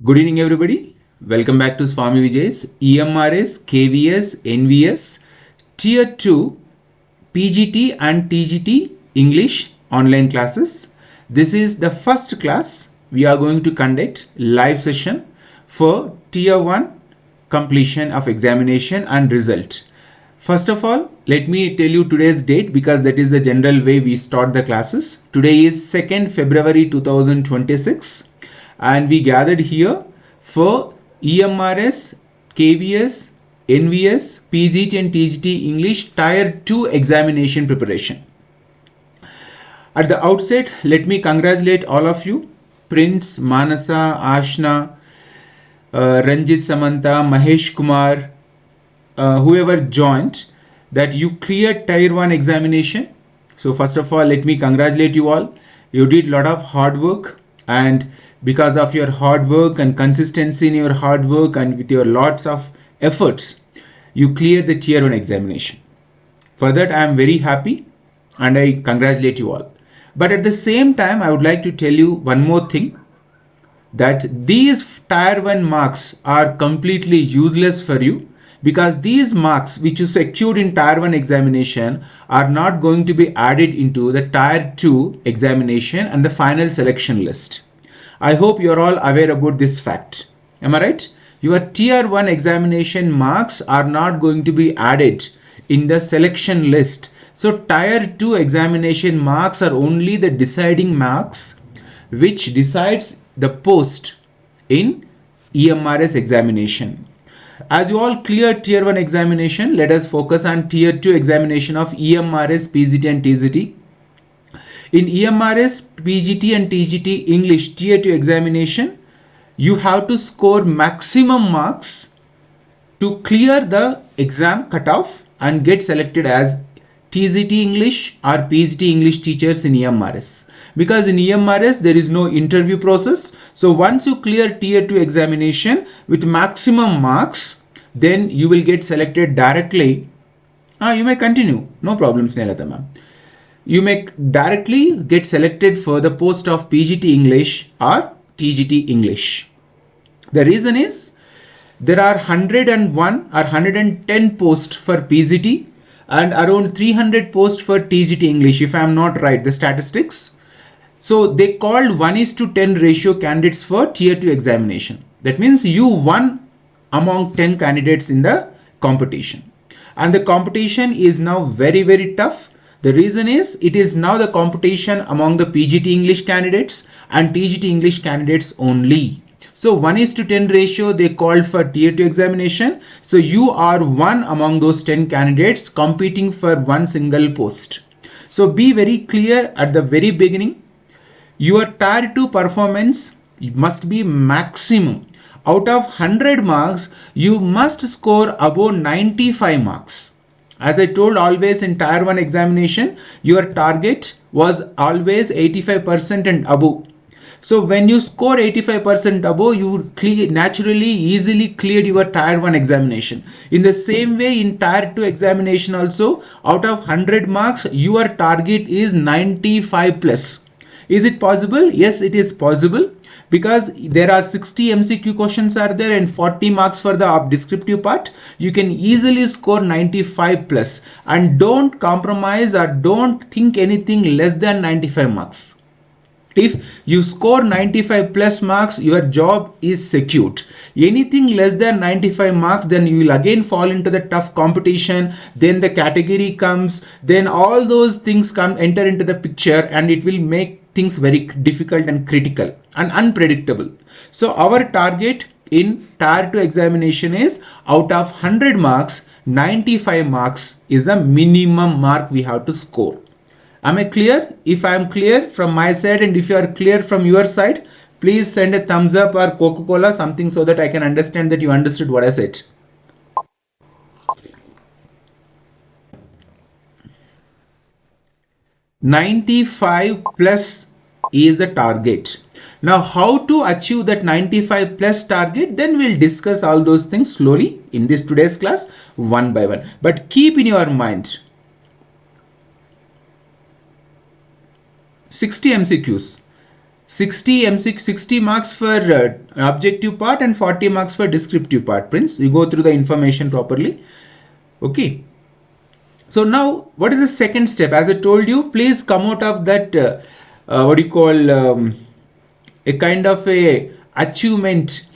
Good evening, everybody. Welcome back to Swamy Vijay's EMRS, KVS, NVS, Tier 2, PGT and TGT English online classes. This is the first class. We are going to conduct live session for Tier 1 completion of examination and result. First of all, let me tell you today's date because that is the general way we start the classes. Today is 2nd February 2026. And we gathered here for EMRS, KVS, NVS, PGT and TGT English Tier 2 examination preparation. At the outset, let me congratulate all of you, Prince, Manasa, Ashna, Ranjit Samantha, Mahesh Kumar, whoever joined, that you cleared Tier 1 examination. So first of all, let me congratulate you all. You did a lot of hard work, and because of your hard work and consistency in your hard work and with your lots of efforts, you cleared the Tier 1 examination. For that, I am very happy and I congratulate you all. But at the same time, I would like to tell you one more thing, that these Tier 1 marks are completely useless for you, because these marks which you secured in Tier 1 examination are not going to be added into the Tier 2 examination and the final selection list. I hope you are all aware about this fact. Am I right? Your Tier 1 examination marks are not going to be added in the selection list. So Tier 2 examination marks are only the deciding marks which decides the post in EMRS examination. As you all cleared Tier 1 examination, let us focus on Tier 2 examination of EMRS, PGT and TGT. In EMRS, PGT and TGT English Tier 2 examination, you have to score maximum marks to clear the exam cutoff and get selected as TGT English or PGT English teachers in EMRS. Because in EMRS there is no interview process. So once you clear Tier 2 examination with maximum marks, then you will get selected directly. You may continue. No problem, Snehata ma'am. You may directly get selected for the post of PGT English or TGT English. The reason is there are 101 or 110 posts for PGT and around 300 posts for TGT English, if I am not right, the statistics. So they called 1:10 ratio candidates for Tier 2 examination. That means you won among 10 candidates in the competition. And the competition is now very, very tough. The reason is it is now the competition among the PGT English candidates and TGT English candidates only. So 1:10 ratio they called for Tier 2 examination. So you are one among those 10 candidates competing for one single post. So be very clear at the very beginning. Your Tier 2 performance must be maximum. Out of 100 marks, you must score above 95 marks. As I told, always in Tier 1 examination, your target was always 85% and above. So when you score 85% above, you would naturally easily cleared your Tier 1 examination. In the same way, in Tier 2 examination also, out of 100 marks, your target is 95 plus. Is it possible? Yes, it is possible, because there are 60 MCQ questions are there and 40 marks for the descriptive part. You can easily score 95 plus, and don't compromise or don't think anything less than 95 marks. If you score 95 plus marks, your job is secured. Anything less than 95 marks, then you will again fall into the tough competition. Then the category comes, then all those things enter into the picture, and it will make things very difficult and critical and unpredictable. So our target in Tier 2 examination is out of 100 marks, 95 marks is the minimum mark we have to score. Am I clear? If I am clear from my side, and if you are clear from your side, please send a thumbs up or Coca-Cola, something, so that I can understand that you understood what I said. $95 plus is the target. Now how to achieve that 95 plus target, then we'll discuss all those things slowly in this today's class one by one. But keep in your mind, 60 MCQs. 60 marks for objective part and 40 marks for descriptive part. Prince, you go through the information properly. Okay. So now, what is the second step? As I told you, please come out of that what do you call a kind of a achievement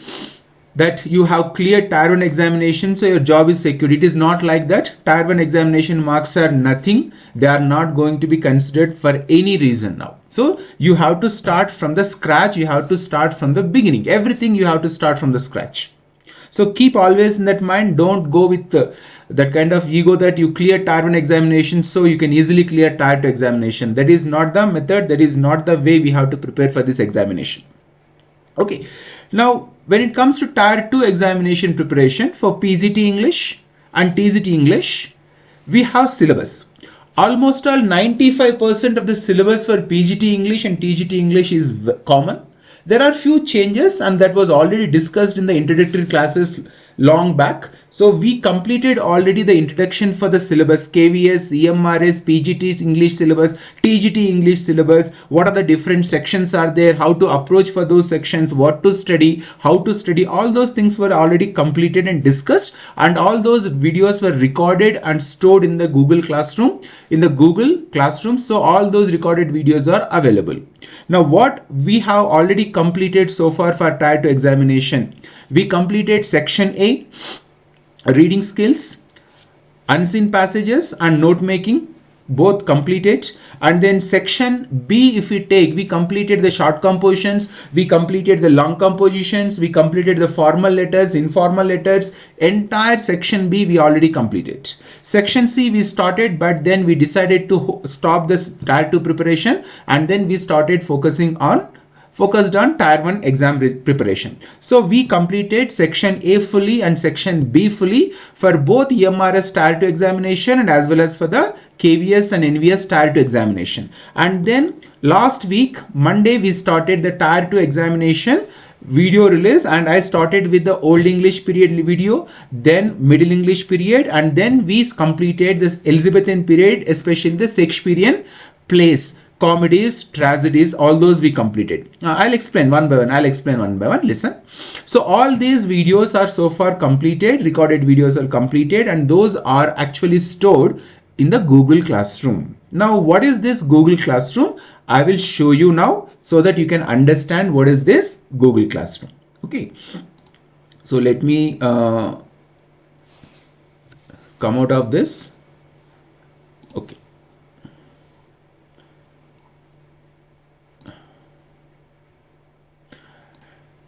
that you have cleared Tier 1 examination, so your job is secured. It is not like that. Tier 1 examination marks are nothing. They are not going to be considered for any reason now. So you have to start from the scratch. You have to start from the beginning. Everything you have to start from the scratch. So keep always in that mind. Don't go with that kind of ego that you clear Tier 1 examination so you can easily clear Tier 2 examination. That is not the method. That is not the way we have to prepare for this examination. Okay. Now, when it comes to Tier 2 examination preparation for Pgt English and Tgt English, we have syllabus. Almost all 95% of the syllabus for Pgt English and Tgt English is common. There are few changes, and that was already discussed in the introductory classes long back. So we completed already the introduction for the syllabus, KVS, EMRS, PGT English syllabus, TGT English syllabus, what are the different sections are there, how to approach for those sections, what to study, how to study, all those things were already completed and discussed, and all those videos were recorded and stored in the Google Classroom, so all those recorded videos are available. Now what we have already completed so far for Tier 2 examination, we completed section A, reading skills, unseen passages and note making, both completed. And then section B, if we take, we completed the short compositions, we completed the long compositions, we completed the formal letters, informal letters. Entire section B we already completed. Section C we started, but then we decided to stop this Tier 2 preparation, and then we started focused on Tier 1 exam preparation. So we completed section A fully and section B fully for both EMRS Tier 2 examination and as well as for the KVS and NVS Tier 2 examination. And then last week, Monday, we started the Tier 2 examination video release, and I started with the Old English period video, then Middle English period, and then we completed this Elizabethan period, especially the Shakespearean plays, comedies, tragedies, all those we completed. I'll explain one by one. Listen. So all these videos are so far completed, recorded videos are completed, and those are actually stored in the Google Classroom. Now, what is this Google Classroom? I will show you now so that you can understand what is this Google Classroom. Okay. So let me come out of this. Okay.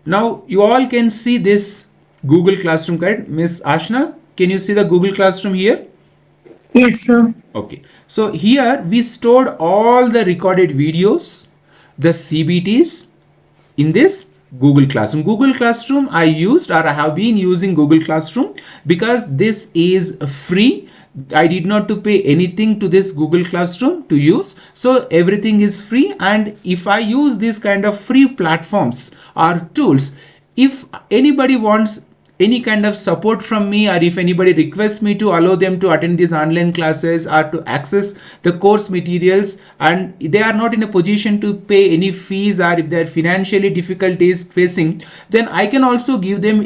Now you all can see this Google Classroom, correct? Miss Ashna, can you see the Google Classroom here? Yes, sir. Okay. So here we stored all the recorded videos, the CBTs in this Google Classroom. Google Classroom I have been using Google Classroom because this is free. I did not to pay anything to this Google Classroom to use. So everything is free, and if I use these kind of free platforms or tools, if anybody wants any kind of support from me, or if anybody requests me to allow them to attend these online classes or to access the course materials, and they are not in a position to pay any fees, or if their financially difficulties facing, then I can also give them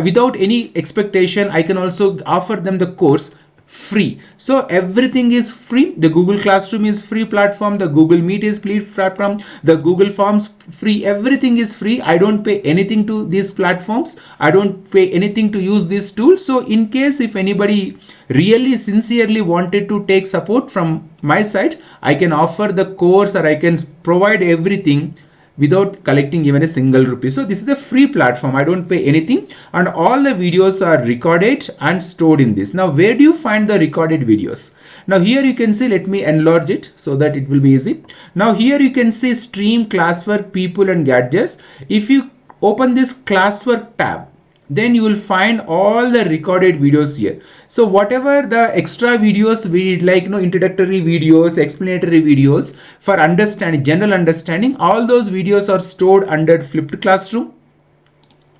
without any expectation, I can also offer them the course free. So everything is free. The Google Classroom is free platform, the Google Meet is free platform, the Google Forms free, everything is free. I don't pay anything to these platforms, I don't pay anything to use these tools. So in case if anybody really sincerely wanted to take support from my side, I can offer the course, or I can provide everything without collecting even a single rupee. So this is a free platform, I don't pay anything, and all the videos are recorded and stored in this. Now where do you find the recorded videos? Now here you can see, let me enlarge it so that it will be easy. Now here you can see stream, classwork, people and gadgets. If you open this classwork tab, then you will find all the recorded videos here. So whatever the extra videos we did, like introductory videos, explanatory videos for understanding, general understanding, all those videos are stored under flipped classroom.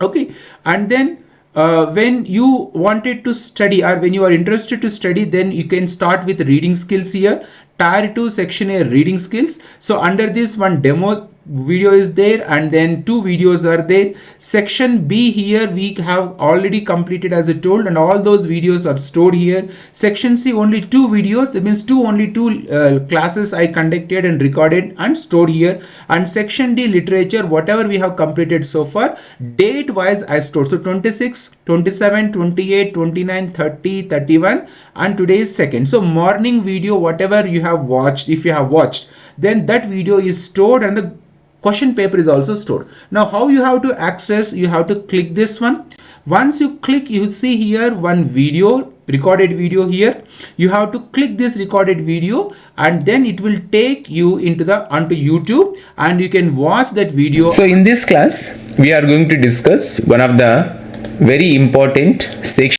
Okay, and then when you wanted to study, or when you are interested to study, then you can start with reading skills here. Tier 2 section A, reading skills. So under this one, demo video is there, and then 2 videos are there. Section B here we have already completed as I told, and all those videos are stored here. Section C only 2 videos, that means only two classes I conducted and recorded and stored here. And section D literature, whatever we have completed so far, date wise I stored. So 26, 27, 28, 29, 30, 31, and today is 2nd. So morning video, whatever you have watched, if you have watched, then that video is stored and the question paper is also stored. Now how you have to access, you have to click this one. Once you click, you see here one video, recorded video here. You have to click this recorded video, and then it will take you onto YouTube, and you can watch that video. So in this class, we are going to discuss one of the very important sections.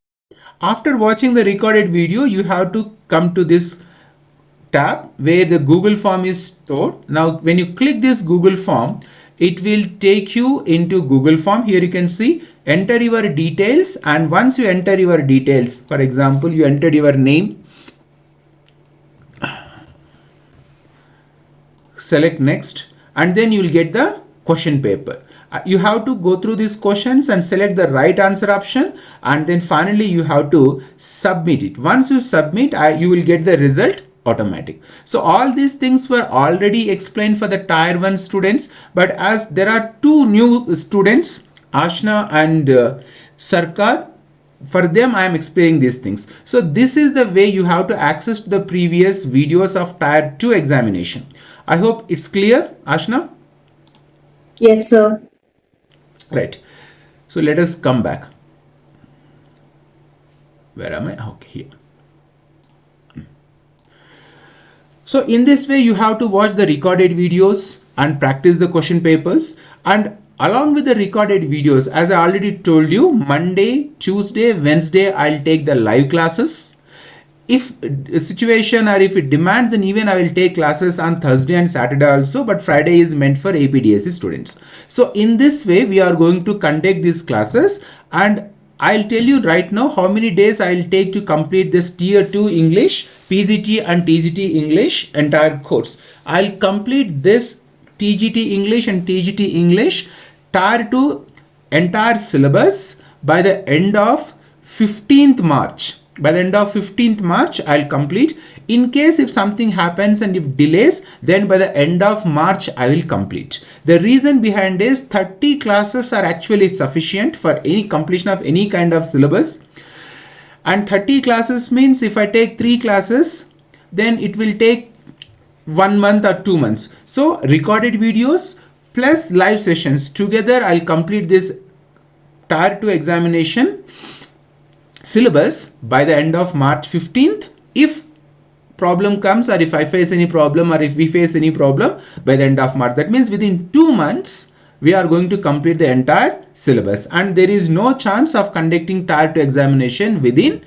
After watching the recorded video, you have to come to this tab where the Google form is stored. Now when you click this Google form, it will take you into Google form. Here you can see enter your details, and once you enter your details, for example you entered your name, select next, and then you will get the question paper. You have to go through these questions and select the right answer option, and then finally you have to submit it. Once you submit, you will get the result automatic. So all these things were already explained for the tier 1 students, but as there are 2 new students, Ashna and Sarkar, for them I am explaining these things. So this is the way you have to access the previous videos of tier 2 examination. I hope it's clear, Ashna? Yes, sir. Right. So let us come back. Where am I? Okay, here. So in this way you have to watch the recorded videos and practice the question papers, and along with the recorded videos, as I already told you, Monday, Tuesday, Wednesday I'll take the live classes. If a situation or if it demands, then even I will take classes on Thursday and Saturday also, but Friday is meant for APDSC students. So in this way we are going to conduct these classes, and I'll tell you right now how many days I'll take to complete this tier 2 English, PGT and TGT English entire course. I'll complete this PGT English and TGT English tier 2 entire syllabus by the end of 15th March. By the end of 15th March, I'll complete. In case if something happens and if delays, then by the end of March, I will complete. The reason behind is 30 classes are actually sufficient for any completion of any kind of syllabus. And 30 classes means if I take 3 classes, then it will take 1 month or 2 months. So recorded videos plus live sessions together, I'll complete this tier 2 examination syllabus by the end of March 15th. If problem comes, or if I face any problem, or if we face any problem, by the end of March, that means within 2 months we are going to complete the entire syllabus, and there is no chance of conducting tier 2 examination within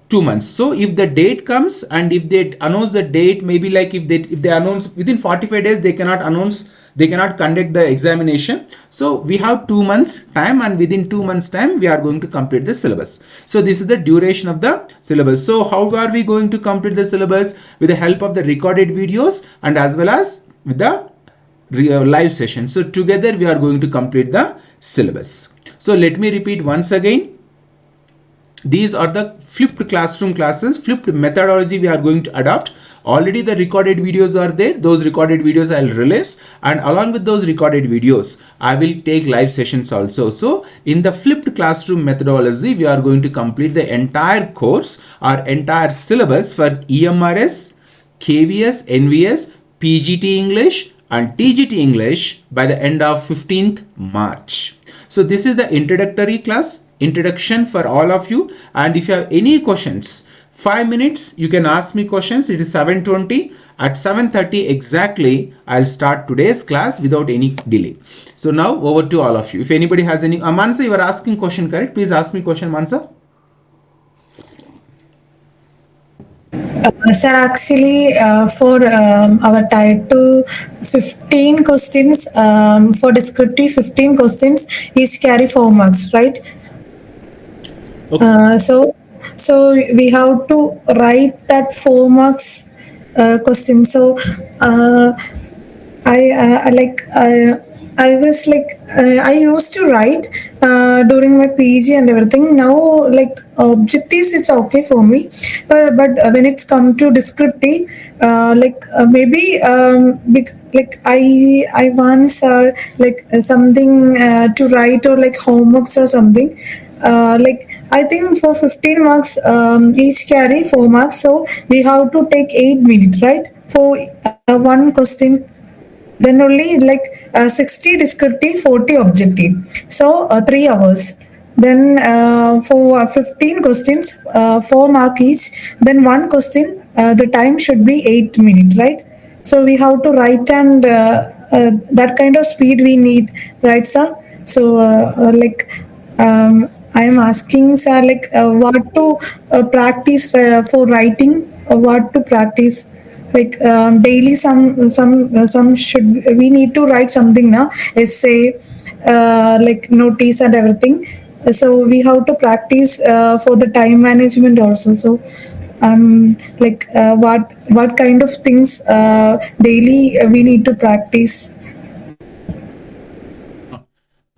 2 months. So if the date comes, and if they announce the date, maybe like if they announce within 45 days, they cannot conduct the examination. So we have 2 months time, and within 2 months time we are going to complete the syllabus. So this is the duration of the syllabus. So how are we going to complete the syllabus? With the help of the recorded videos and as well as with the live session. So together we are going to complete the syllabus. So let me repeat once again. These are the flipped classroom classes, flipped methodology we are going to adopt. Already the recorded videos are there. Those recorded videos I'll release, and along with those recorded videos, I will take live sessions also. So in the flipped classroom methodology, we are going to complete the entire course or entire syllabus for EMRS, KVS, NVS, PGT English and TGT English by the end of 15th March. So this is the introductory class, introduction for all of you. And if you have any questions, 5 minutes you can ask me questions. It is 7:20. At 7:30 exactly I'll start today's class without any delay. So now over to all of you. If anybody has any, Mansa, you are asking question, correct? Please ask me question, Mansa. Sir, actually, for our tier 2, 15 questions, for descriptive 15 questions, each carry 4 marks, right? Okay. So we have to write that 4 marks question. So I was like I used to write during my PG and everything. Now like objectives it's okay for me, but when it's come to descriptive, maybe like I once something to write or like homeworks or something. I think for 15 marks each carry 4 marks, so we have to take 8 minutes, right, for one question. Then only 60 descriptive, 40 objective, so 3 hours. Then for 15 questions, 4 mark each, then one question, the time should be 8 minutes, right? So we have to write, and that kind of speed we need, right, sir? So I am asking sir, what to practice for writing, what to practice, daily some should we need to write something now, essay, notice and everything. So we have to practice for the time management also. So what kind of things daily we need to practice?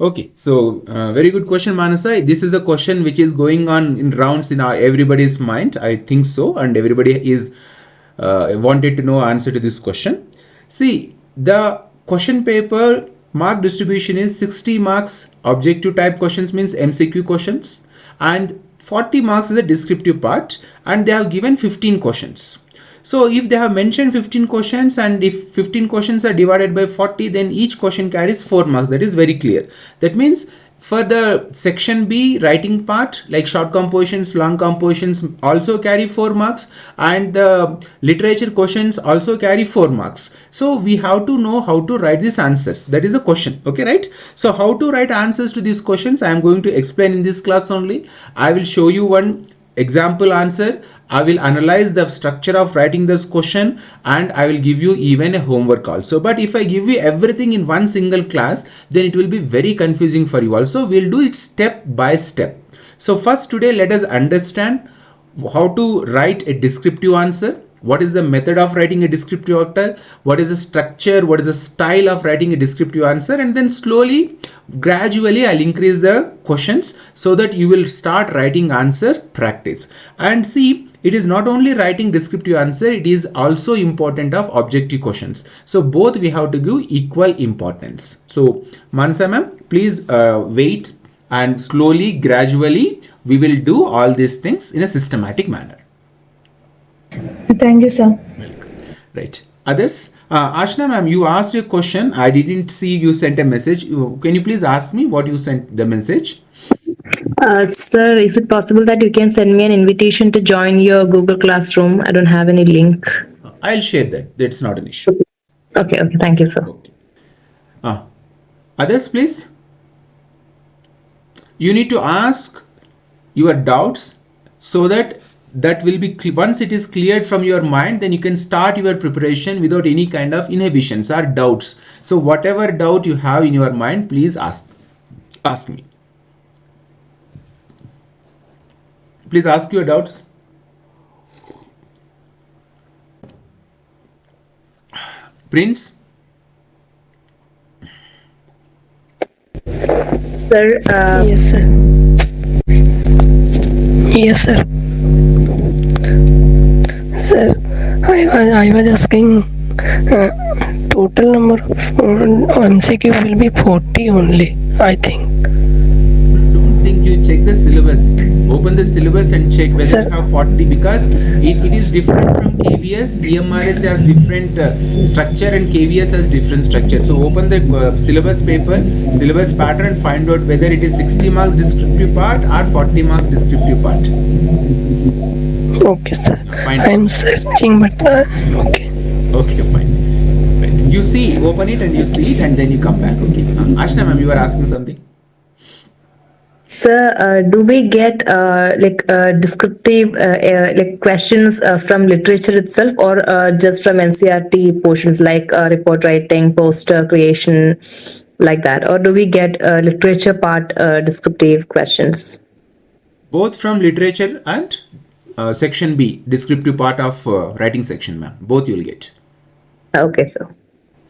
Okay, so very good question, Manasa. This is the question which is going on in rounds in everybody's mind. I think so, and everybody is wanted to know answer to this question. See, the question paper mark distribution is 60 marks objective type questions, means MCQ questions, and 40 marks is the descriptive part, and they have given 15 questions. So if they have mentioned 15 questions, and if 15 questions are divided by 40, then each question carries 4 marks. That is very clear. That means for the section B writing part, like short compositions, long compositions also carry 4 marks, and the literature questions also carry 4 marks. So we have to know how to write these answers. That is the question. Okay, right? So how to write answers to these questions, I am going to explain in this class only. I will show you one example answer. I will analyze the structure of writing this question, and I will give you even a homework also. But if I give you everything in one single class, then it will be very confusing for you also. We'll do it step by step. So first today let us understand how to write a descriptive answer. What is the method of writing a descriptive answer? What is the structure? What is the style of writing a descriptive answer? And then slowly, gradually, I'll increase the questions so that you will start writing answer practice. And see, it is not only writing descriptive answer, it is also important of objective questions. So both we have to give equal importance. So Manasa ma'am, please wait, and slowly, gradually, we will do all these things in a systematic manner. Thank you, sir. Welcome. Right. Others? Ashna ma'am, you asked a question. I didn't see you sent a message. Can you please ask me what you sent the message? Sir, is it possible that you can send me an invitation to join your Google Classroom? I don't have any link. I'll share that. That's not an issue. Okay. Thank you, sir. Okay. Others, please. You need to ask your doubts so that will be once it is cleared from your mind, then you can start your preparation without any kind of inhibitions or doubts. So whatever doubt you have in your mind, please ask me. Please ask your doubts. Prince? Sir, Yes, sir. Yes, sir. Sir, I was asking total number of MCQ will be 40 only, I think. Don't think, you check the syllabus. Open the syllabus and check whether Sir. you have 40, because it is different from KVS. EMRS has different structure, and KVS has different structure. So open the syllabus paper, syllabus pattern, find out whether it is 60 marks descriptive part or 40 marks descriptive part. Okay, sir. Fine. I am searching, but okay. Okay, fine. Right. You see, open it and you see it, and then you come back. Okay. Ashna ma'am, you were asking something. Sir, do we get descriptive questions from literature itself, or just from NCRT portions like report writing, poster creation, like that, or do we get literature part descriptive questions? Both from literature and section B, descriptive part of writing section, ma'am. Both you will get. Okay, sir.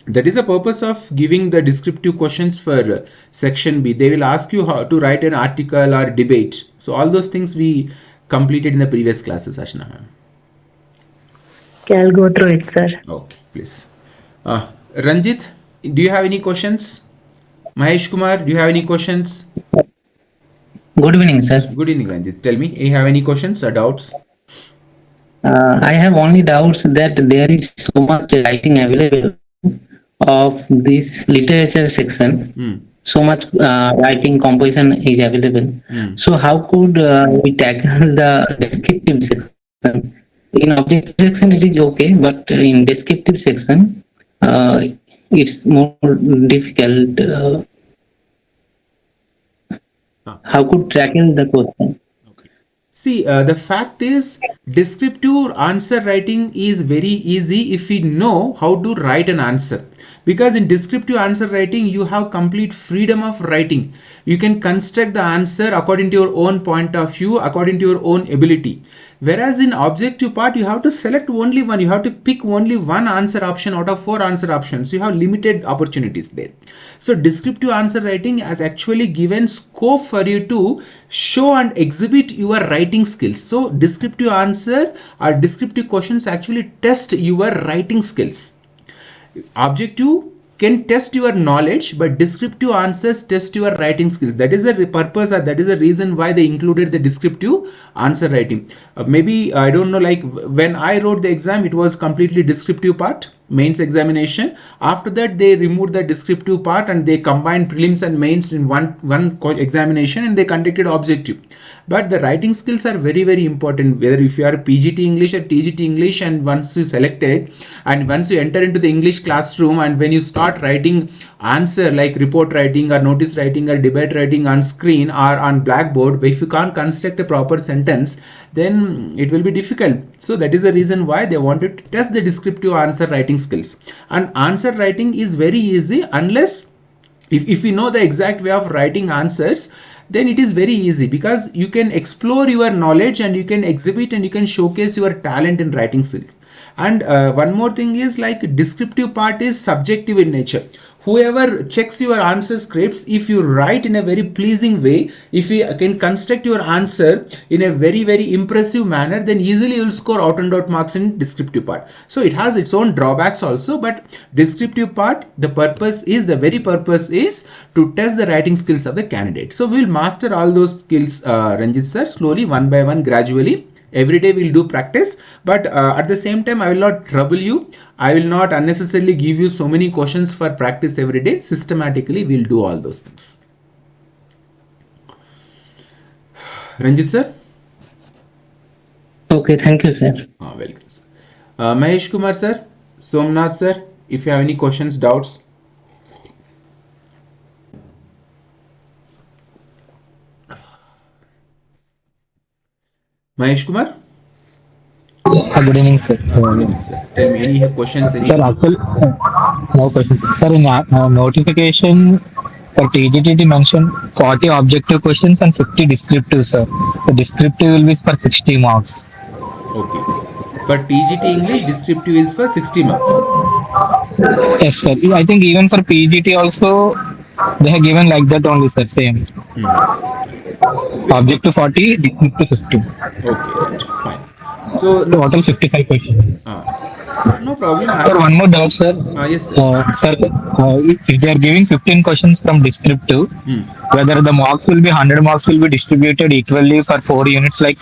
That is the purpose of giving the descriptive questions for section B. They will ask you how to write an article or debate. So all those things we completed in the previous classes, Ashna ma'am. Okay, I'll go through it, sir. Okay, please. Ranjit, do you have any questions? Mahesh Kumar, do you have any questions? Good evening, sir. Good evening, Ranjit. Tell me, you have any questions or doubts? I have only doubts that there is so much writing available of this literature section. So much writing composition is available. So how could we tackle the descriptive section? In objective section it is okay, but in descriptive section it's more difficult. How could tackle the question? See, the fact is, descriptive answer writing is very easy if we know how to write an answer. Because in descriptive answer writing, you have complete freedom of writing. You can construct the answer according to your own point of view, according to your own ability. Whereas in objective part, you have to select only one. You have to pick only one answer option out of 4 answer options. You have limited opportunities there. So descriptive answer writing has actually given scope for you to show and exhibit your writing skills. So descriptive answer or descriptive questions actually test your writing skills. Objective can test your knowledge, but descriptive answers test your writing skills. That is the purpose, or that is the reason why they included the descriptive answer writing. Maybe I don't know, like when I wrote the exam, it was completely descriptive part, mains examination. After that, they removed the descriptive part and they combined prelims and mains in one examination, and they conducted objective. But the writing skills are very, very important, whether if you are PGT English or TGT English, and once you selected and once you enter into the English classroom, and when you start writing answer like report writing or notice writing or debate writing on screen or on blackboard, if you can't construct a proper sentence, then it will be difficult. So that is the reason why they wanted to test the descriptive answer writing skills. And answer writing is very easy unless if you know the exact way of writing answers, then it is very easy, because you can explore your knowledge and you can exhibit and you can showcase your talent in writing skills. And one more thing is, like, descriptive part is subjective in nature. Whoever checks your answer scripts, if you write in a very pleasing way, if you can construct your answer in a very, very impressive manner, then easily you will score out and out marks in descriptive part. So it has its own drawbacks also, but descriptive part, the very purpose is to test the writing skills of the candidate. So we will master all those skills, Ranjit sir, slowly, one by one, gradually. Every day we'll do practice, but at the same time I will not trouble you. I will not unnecessarily give you so many questions for practice every day. Systematically we'll do all those things. Ranjit sir? Okay, thank you, sir. Welcome sir. Mahesh Kumar sir, Somnath sir, if you have any questions, doubts. Mahesh Kumar? Good evening, sir. Good evening, sir. Tell me, any questions? Any Sir, actually, no question. Sir, in notification for TGT mentioned 40 objective questions and 50 descriptive, sir. The descriptive will be for 60 marks. Okay. For TGT English, descriptive is for 60 marks. Yes, sir. I think even for PGT also, they have given like that only, sir. Same. Objective 40, descriptive 50. Okay, right. Fine. So, total 55 questions. No problem. Sir, one more doubt, sir. Yes, sir. Sir, if they are giving 15 questions from descriptive, whether the marks will be 100 marks will be distributed equally for 4 units, like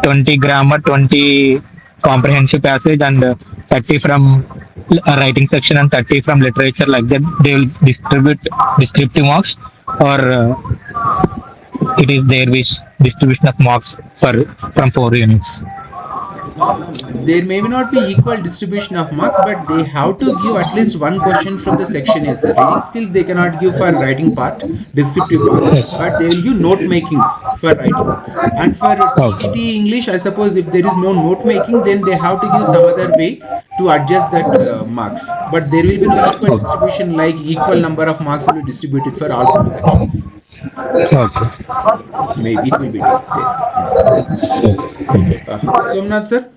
20 grammar, 20 comprehensive passage, and 30 from writing section and 30 from literature, like that they will distribute descriptive marks, or it is their wish distribution of marks from 4 units. There may not be equal distribution of marks, but they have to give at least one question from the section A. Reading skills they cannot give for writing part, descriptive part, but they will give note making for writing. And for TGT English, I suppose if there is no note making, then they have to give some other way to adjust that marks. But there will be no equal distribution, like equal number of marks will be distributed for all 4 sections. Okay. Maybe it will be there. Somnath sir?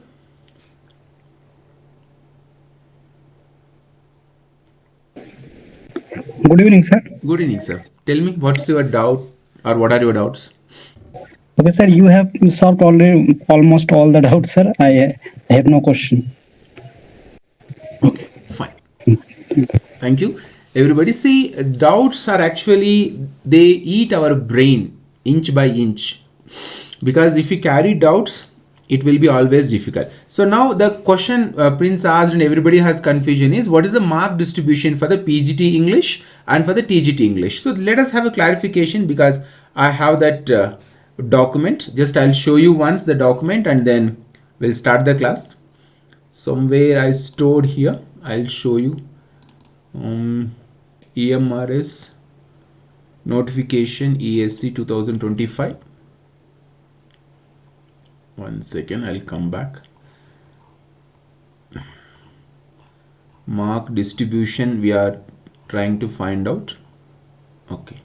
Good evening, sir. Good evening, sir. Tell me, what's your doubt or what are your doubts? Okay, sir, you have solved almost all the doubts, sir. I have no question. Okay, fine. Thank you. Everybody, see, doubts are actually, they eat our brain inch by inch. Because if you carry doubts, it will be always difficult. So now the question Prince asked and everybody has confusion is, what is the mark distribution for the PGT English and for the TGT English? So let us have a clarification, because I have that document. Just I'll show you once the document and then we'll start the class. Somewhere I stored here. I'll show you. EMRS notification ESC 2025. One second, I'll come back. Mark distribution we are trying to find out. Okay,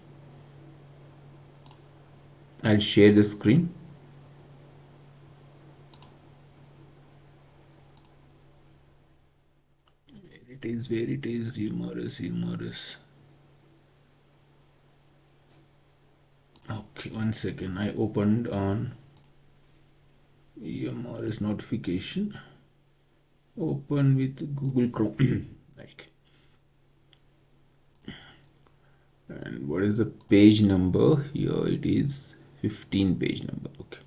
I'll share the screen. Where it is, EMRS. Okay, one second, I opened on EMRS notification. Open with Google Chrome. Like, and what is the page number? Here it is 15 page number. Okay.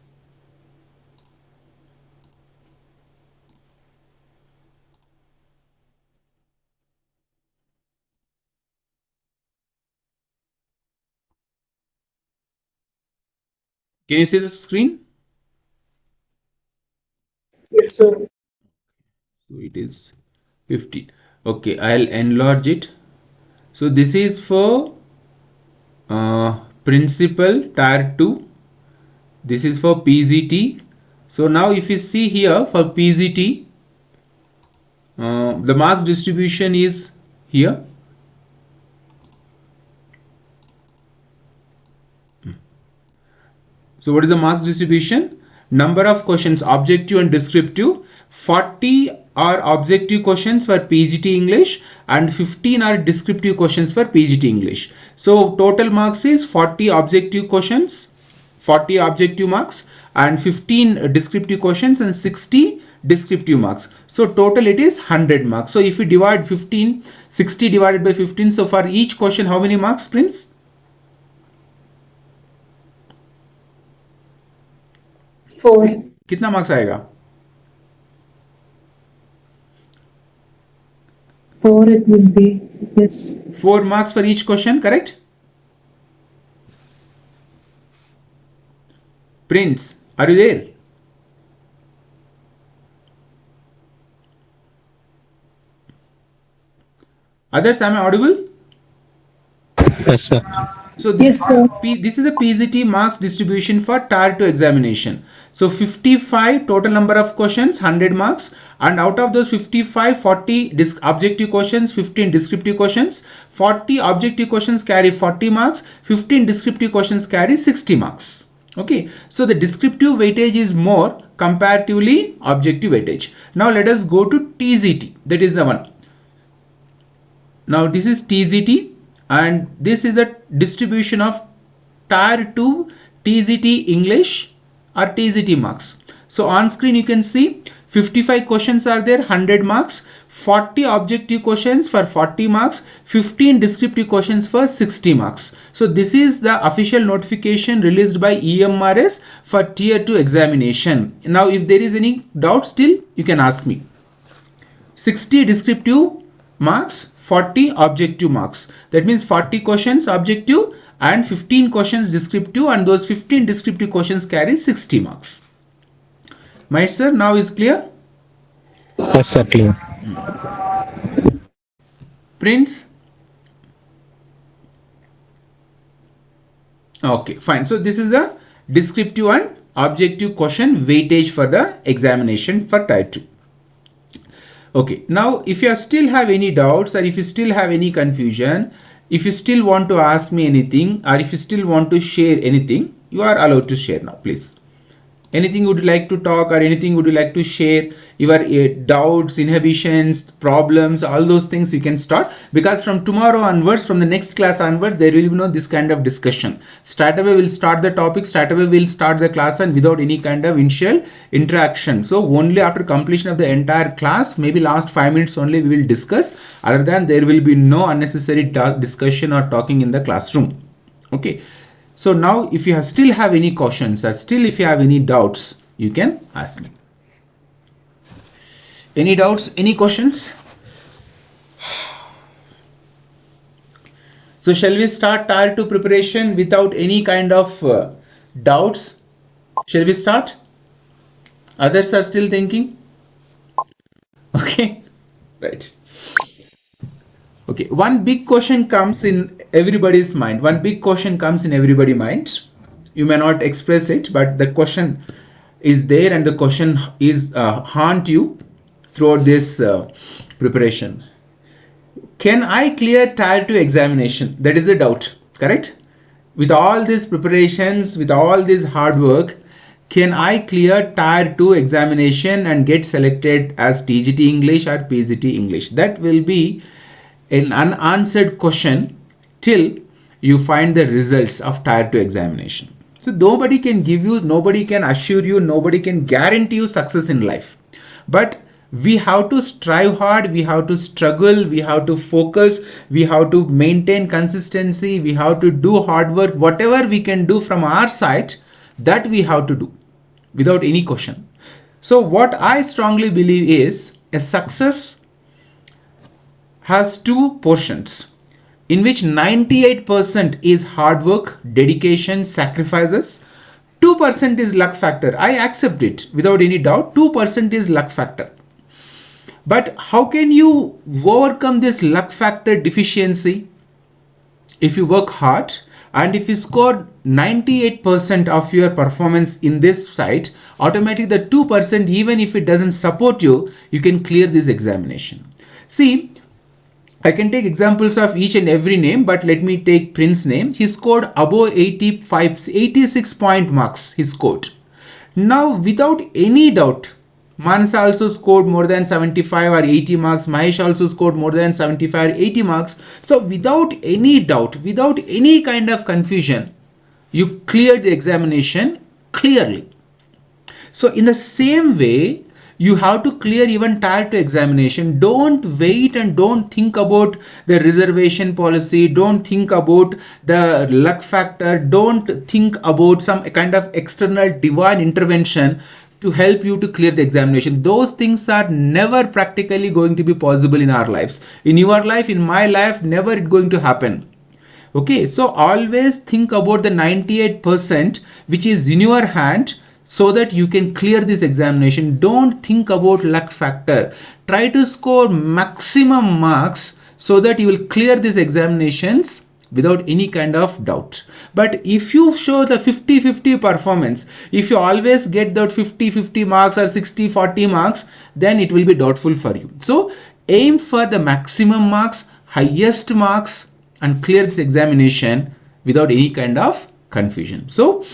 Can you see the screen? Yes, sir. So it is 15. Okay, I'll enlarge it. So this is for principal tier 2. This is for PGT. So now if you see here for PGT, the marks distribution is here. So what is the marks distribution? Number of questions, objective and descriptive. 40 are objective questions for PGT English and 15 are descriptive questions for PGT English. So total marks is 40 objective questions, 40 objective marks, and 15 descriptive questions and 60 descriptive marks. So total it is 100 marks. So if we divide 60 divided by 15, so for each question how many marks, Prince? 4. कितना marks आएगा? 4 it would be, yes. 4 marks for each question, correct? Prince, are you there? Others, am I audible? Yes, sir. So this, Yes, sir. this is the PGT marks distribution for tier 2 examination. So 55 total number of questions, 100 marks, and out of those 55, 40 objective questions, 15 descriptive questions. 40 objective questions carry 40 marks, 15 descriptive questions carry 60 marks. Okay, so the descriptive weightage is more comparatively objective weightage. Now let us go to TGT, that is the one. Now this is TGT and this is the distribution of tier 2 TGT English or TGT marks. So on screen you can see 55 questions are there, 100 marks, 40 objective questions for 40 marks, 15 descriptive questions for 60 marks. So this is the official notification released by EMRS for tier 2 examination. Now if there is any doubt still you can ask me. 60 descriptive marks, 40 objective marks. That means 40 questions objective and 15 questions descriptive, and those 15 descriptive questions carry 60 marks. My sir, now is clear? Yes, sir, clear. Prince? Okay, fine. So this is the descriptive and objective question weightage for the examination for tier 2. Okay, now if you still have any doubts or if you still have any confusion, if you still want to ask me anything or if you still want to share anything, you are allowed to share now, please. Anything would you like to talk, or anything would you like to share? Your doubts, inhibitions, problems, all those things you can start, because from tomorrow onwards, from the next class onwards, there will be no this kind of discussion. Straight away we'll start the topic, straight away we'll start the class, and without any kind of initial interaction. So only after completion of the entire class, maybe last 5 minutes only we will discuss. Other than, there will be no unnecessary discussion or talking in the classroom. Okay. So now if you still have any questions, or still if you have any doubts, you can ask me. Any doubts, any questions? So shall we start Tier 2 preparation without any kind of doubts? Shall we start? Others are still thinking? Okay, right. Okay, one big question comes in everybody's mind. One big question comes in everybody's mind. You may not express it, but the question is there, and the question is haunt you throughout this preparation. Can I clear Tier 2 examination? That is a doubt, correct? With all these preparations, with all this hard work, can I clear Tier 2 examination and get selected as TGT English or PGT English? That will be an unanswered question till you find the results of Tier 2 examination. So nobody can give you, nobody can assure you, nobody can guarantee you success in life. But we have to strive hard, we have to struggle, we have to focus, we have to maintain consistency, we have to do hard work. Whatever we can do from our side, that we have to do without any question. So what I strongly believe is, a success has two portions, in which 98% is hard work, dedication, sacrifices. 2% is luck factor. I accept it without any doubt. 2% is luck factor. But how can you overcome this luck factor deficiency? If you work hard, and if you score 98% of your performance in this side, automatically the 2%, even if it doesn't support you, you can clear this examination. See, I can take examples of each and every name, but let me take Prince's name. He scored above 86 point marks, he scored. Now, without any doubt, Manasa also scored more than 75 or 80 marks. Mahesh also scored more than 75 or 80 marks. So, without any doubt, without any kind of confusion, you cleared the examination clearly. So, in the same way, you have to clear even Tier 2 examination. Don't wait and don't think about the reservation policy. Don't think about the luck factor. Don't think about some kind of external divine intervention to help you to clear the examination. Those things are never practically going to be possible in our lives. In your life, in my life, never it's going to happen. Okay, so always think about the 98% which is in your hand, so that you can clear this examination. Don't think about luck factor. Try to score maximum marks so that you will clear these examinations without any kind of doubt. But if you show the 50-50 performance, if you always get that 50-50 marks or 60-40 marks, then it will be doubtful for you. So aim for the maximum marks, highest marks, and clear this examination without any kind of confusion. So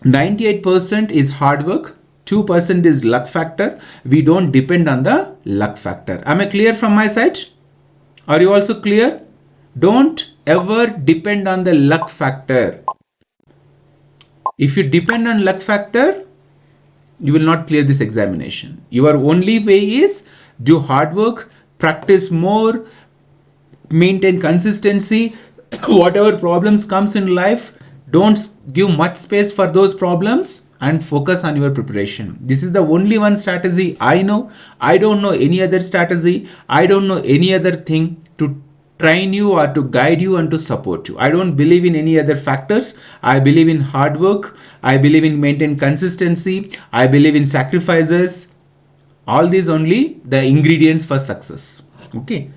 98% is hard work, 2% is luck factor. We don't depend on the luck factor. Am I clear from my side? Are you also clear? Don't ever depend on the luck factor. If you depend on luck factor, you will not clear this examination. Your only way is do hard work, practice more, maintain consistency. Whatever problems comes in life, don't give much space for those problems and focus on your preparation. This is the only one strategy I know. I don't know any other strategy. I don't know any other thing to train you or to guide you and to support you. I don't believe in any other factors. I believe in hard work. I believe in maintain consistency. I believe in sacrifices. All these only the ingredients for success. Okay.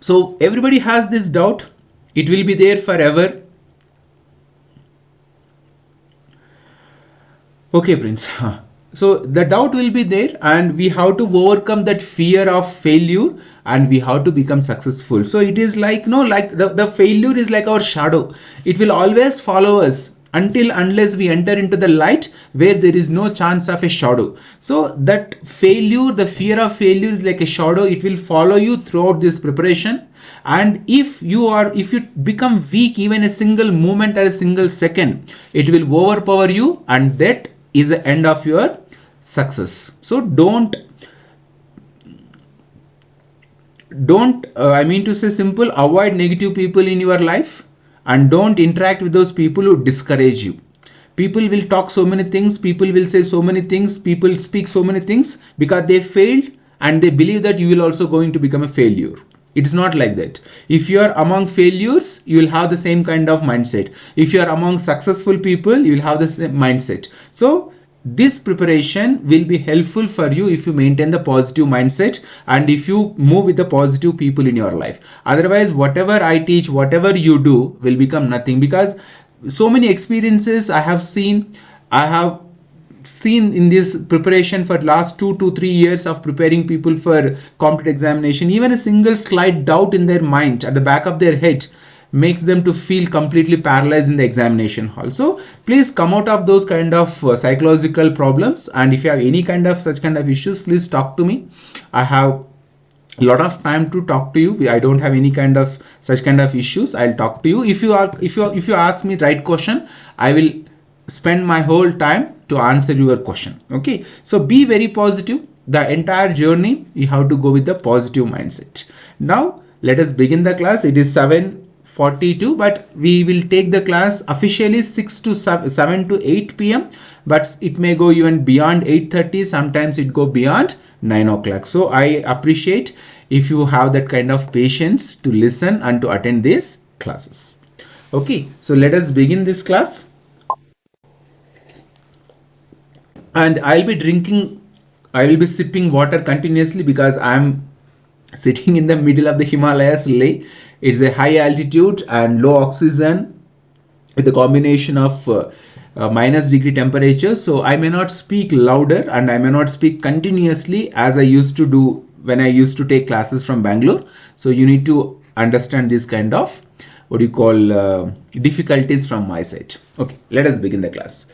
So everybody has this doubt. It will be there forever. Okay, Prince. So the doubt will be there, and we have to overcome that fear of failure, and we have to become successful. So it is like, no, like the failure is like our shadow. It will always follow us. until unless we enter into the light where there is no chance of a shadow. So that failure, the fear of failure is like a shadow. It will follow you throughout this preparation, and if you become weak even a single moment or a single second, it will overpower you, and that is the end of your success. So don't I mean to say simple, avoid negative people in your life, and don't interact with those people who discourage you. People will talk so many things, people will say so many things, people speak so many things because they failed and they believe that you will also going to become a failure. It's not like that. If you are among failures, you will have the same kind of mindset. If you are among successful people, you will have the same mindset. So this preparation will be helpful for you if you maintain the positive mindset and if you move with the positive people in your life. Otherwise, whatever I teach, whatever you do will become nothing, because so many experiences I have seen in this preparation for last 2 to 3 years of preparing people for competitive examination. Even a single slight doubt in their mind at the back of their head makes them to feel completely paralyzed in the examination hall. So please come out of those kind of psychological problems, and if you have any kind of such kind of issues, please talk to me. I have a lot of time to talk to you. I don't have any kind of such kind of issues. I'll talk to you. If you ask me right question, I will spend my whole time to answer your question. Okay, so be very positive. The entire journey you have to go with the positive mindset. Now let us begin the class. It is 7:42, but we will take the class officially 7 to 8 p.m, but it may go even beyond 8:30. Sometimes it go beyond 9 o'clock. So I appreciate if you have that kind of patience to listen and to attend these classes. Okay, so let us begin this class. And I will be sipping water continuously because I'm sitting in the middle of the Himalayas, Leh. It's a high altitude and low oxygen with a combination of minus degree temperature. So I may not speak louder and I may not speak continuously as I used to do when I used to take classes from Bangalore. So you need to understand this kind of difficulties from my side. Okay, let us begin the class.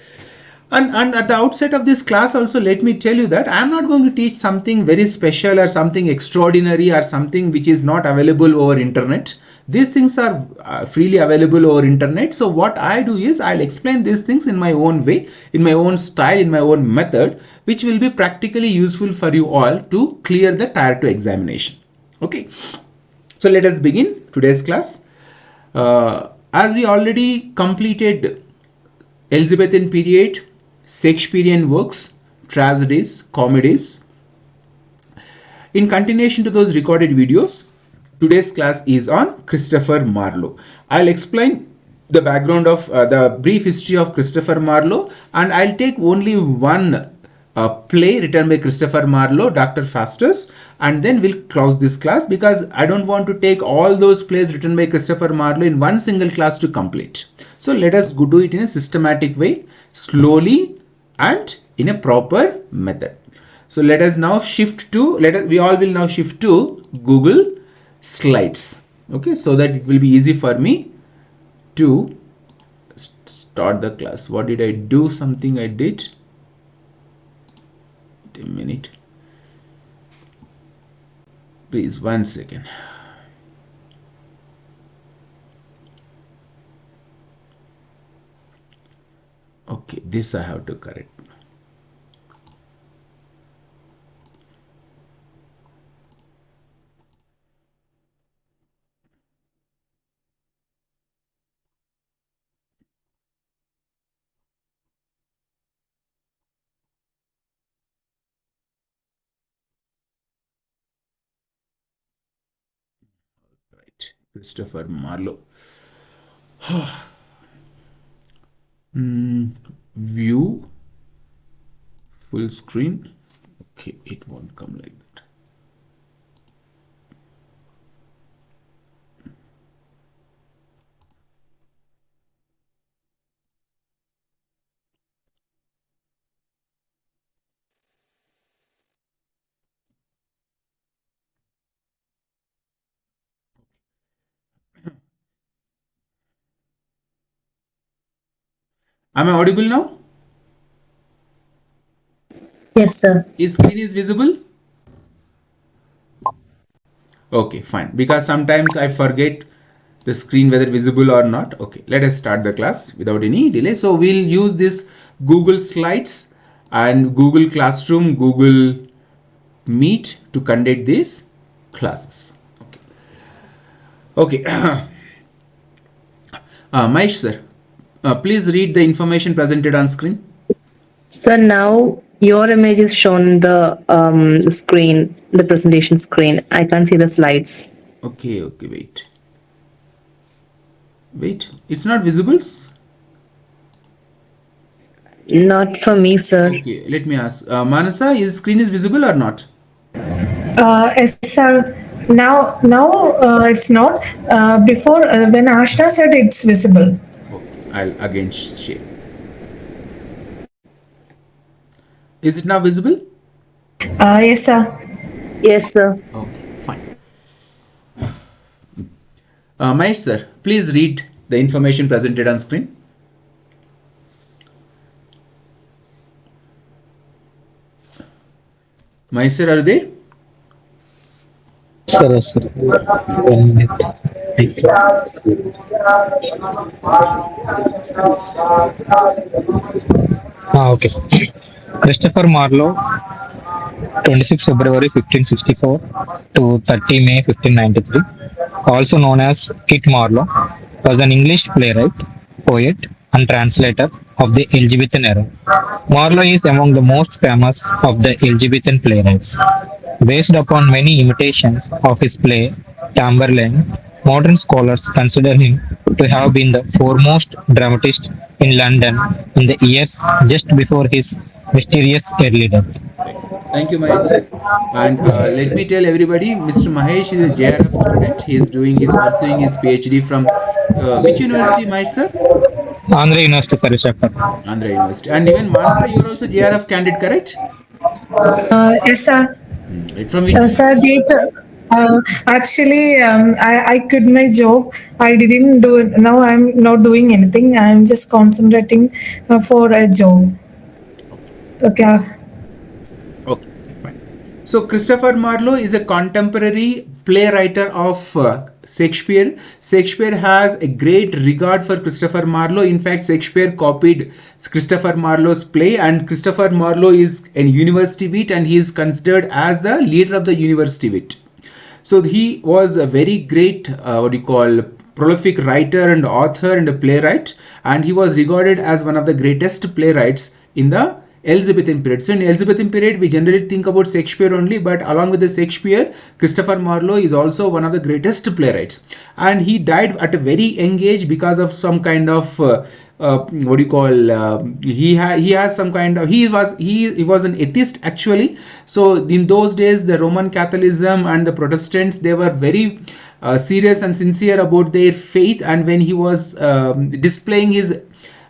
And at the outset of this class also, let me tell you that I am not going to teach something very special or something extraordinary or something which is not available over internet. These things are freely available over internet. So what I do is I'll explain these things in my own way, in my own style, in my own method, which will be practically useful for you all to clear the tier 2 examination. Okay, so let us begin today's class. As we already completed Elizabethan period, Shakespearean works, tragedies, comedies. In continuation to those recorded videos, today's class is on Christopher Marlowe. I'll explain the background of the brief history of Christopher Marlowe, and I'll take only one play written by Christopher Marlowe, Dr. Faustus, and then we'll close this class because I don't want to take all those plays written by Christopher Marlowe in one single class to complete. So let us do it in a systematic way, slowly and in a proper method. So let us now shift to, we all will now shift to Google Slides. Okay, so that it will be easy for me to start the class. What did I do? Something I did. Wait a minute. Please, 1 second. Okay, this I have to correct. Right, Christopher Marlowe. View full screen. Okay, it won't come like that. Am I audible now? Yes, sir. Is screen is visible? Okay, fine. Because sometimes I forget the screen whether visible or not. Okay, let us start the class without any delay. So we'll use this Google Slides and Google Classroom, Google Meet to conduct these classes. Okay. Mahesh sir, please read the information presented on screen. So now your image is shown in the screen, the presentation screen. I can't see the slides. Okay, wait, it's not visible. Not for me, sir. Okay, let me ask Manasa, is screen is visible or not? Yes, sir. Now it's not. Before, when Ashna said it's visible. Okay, I'll again share. Is it now visible? Yes, sir. Yes, sir. Okay, fine. Mahesh sir, please read the information presented on screen. Mahesh sir, are you there? Sure, sir. 1 minute. Thank you. Okay. Christopher Marlowe, 26 February 1564 to 30 May 1593, also known as Kit Marlowe, was an English playwright, poet, and translator of the Elizabethan era. Marlowe is among the most famous of the Elizabethan playwrights. Based upon many imitations of his play Tamburlaine, modern scholars consider him to have been the foremost dramatist in London in the years just before his mysterious early death. Thank you, Mahesh sir. And let me tell everybody, Mr. Mahesh is a JRF student. He is pursuing his PhD from which university, Mahesh sir? Andhra University, Parishakkar. Andhra University. And even Manasa, you are also JRF candidate, correct? Yes, sir. Right. From which? Sir, actually, I quit my job. I didn't do it. Now I'm not doing anything. I'm just concentrating for a job. Okay. Okay, fine. So Christopher Marlowe is a contemporary playwright of Shakespeare. Shakespeare has a great regard for Christopher Marlowe. In fact, Shakespeare copied Christopher Marlowe's play, and Christopher Marlowe is a university wit, and he is considered as the leader of the university wit. So he was a very great prolific writer and author and a playwright, and he was regarded as one of the greatest playwrights in the Elizabethan period. So in Elizabethan period, we generally think about Shakespeare only, but along with the Shakespeare, Christopher Marlowe is also one of the greatest playwrights, and he died at a very young age because of some kind of he has some kind of he was an atheist actually. So in those days, the Roman Catholicism and the Protestants, they were very serious and sincere about their faith, and when he was displaying his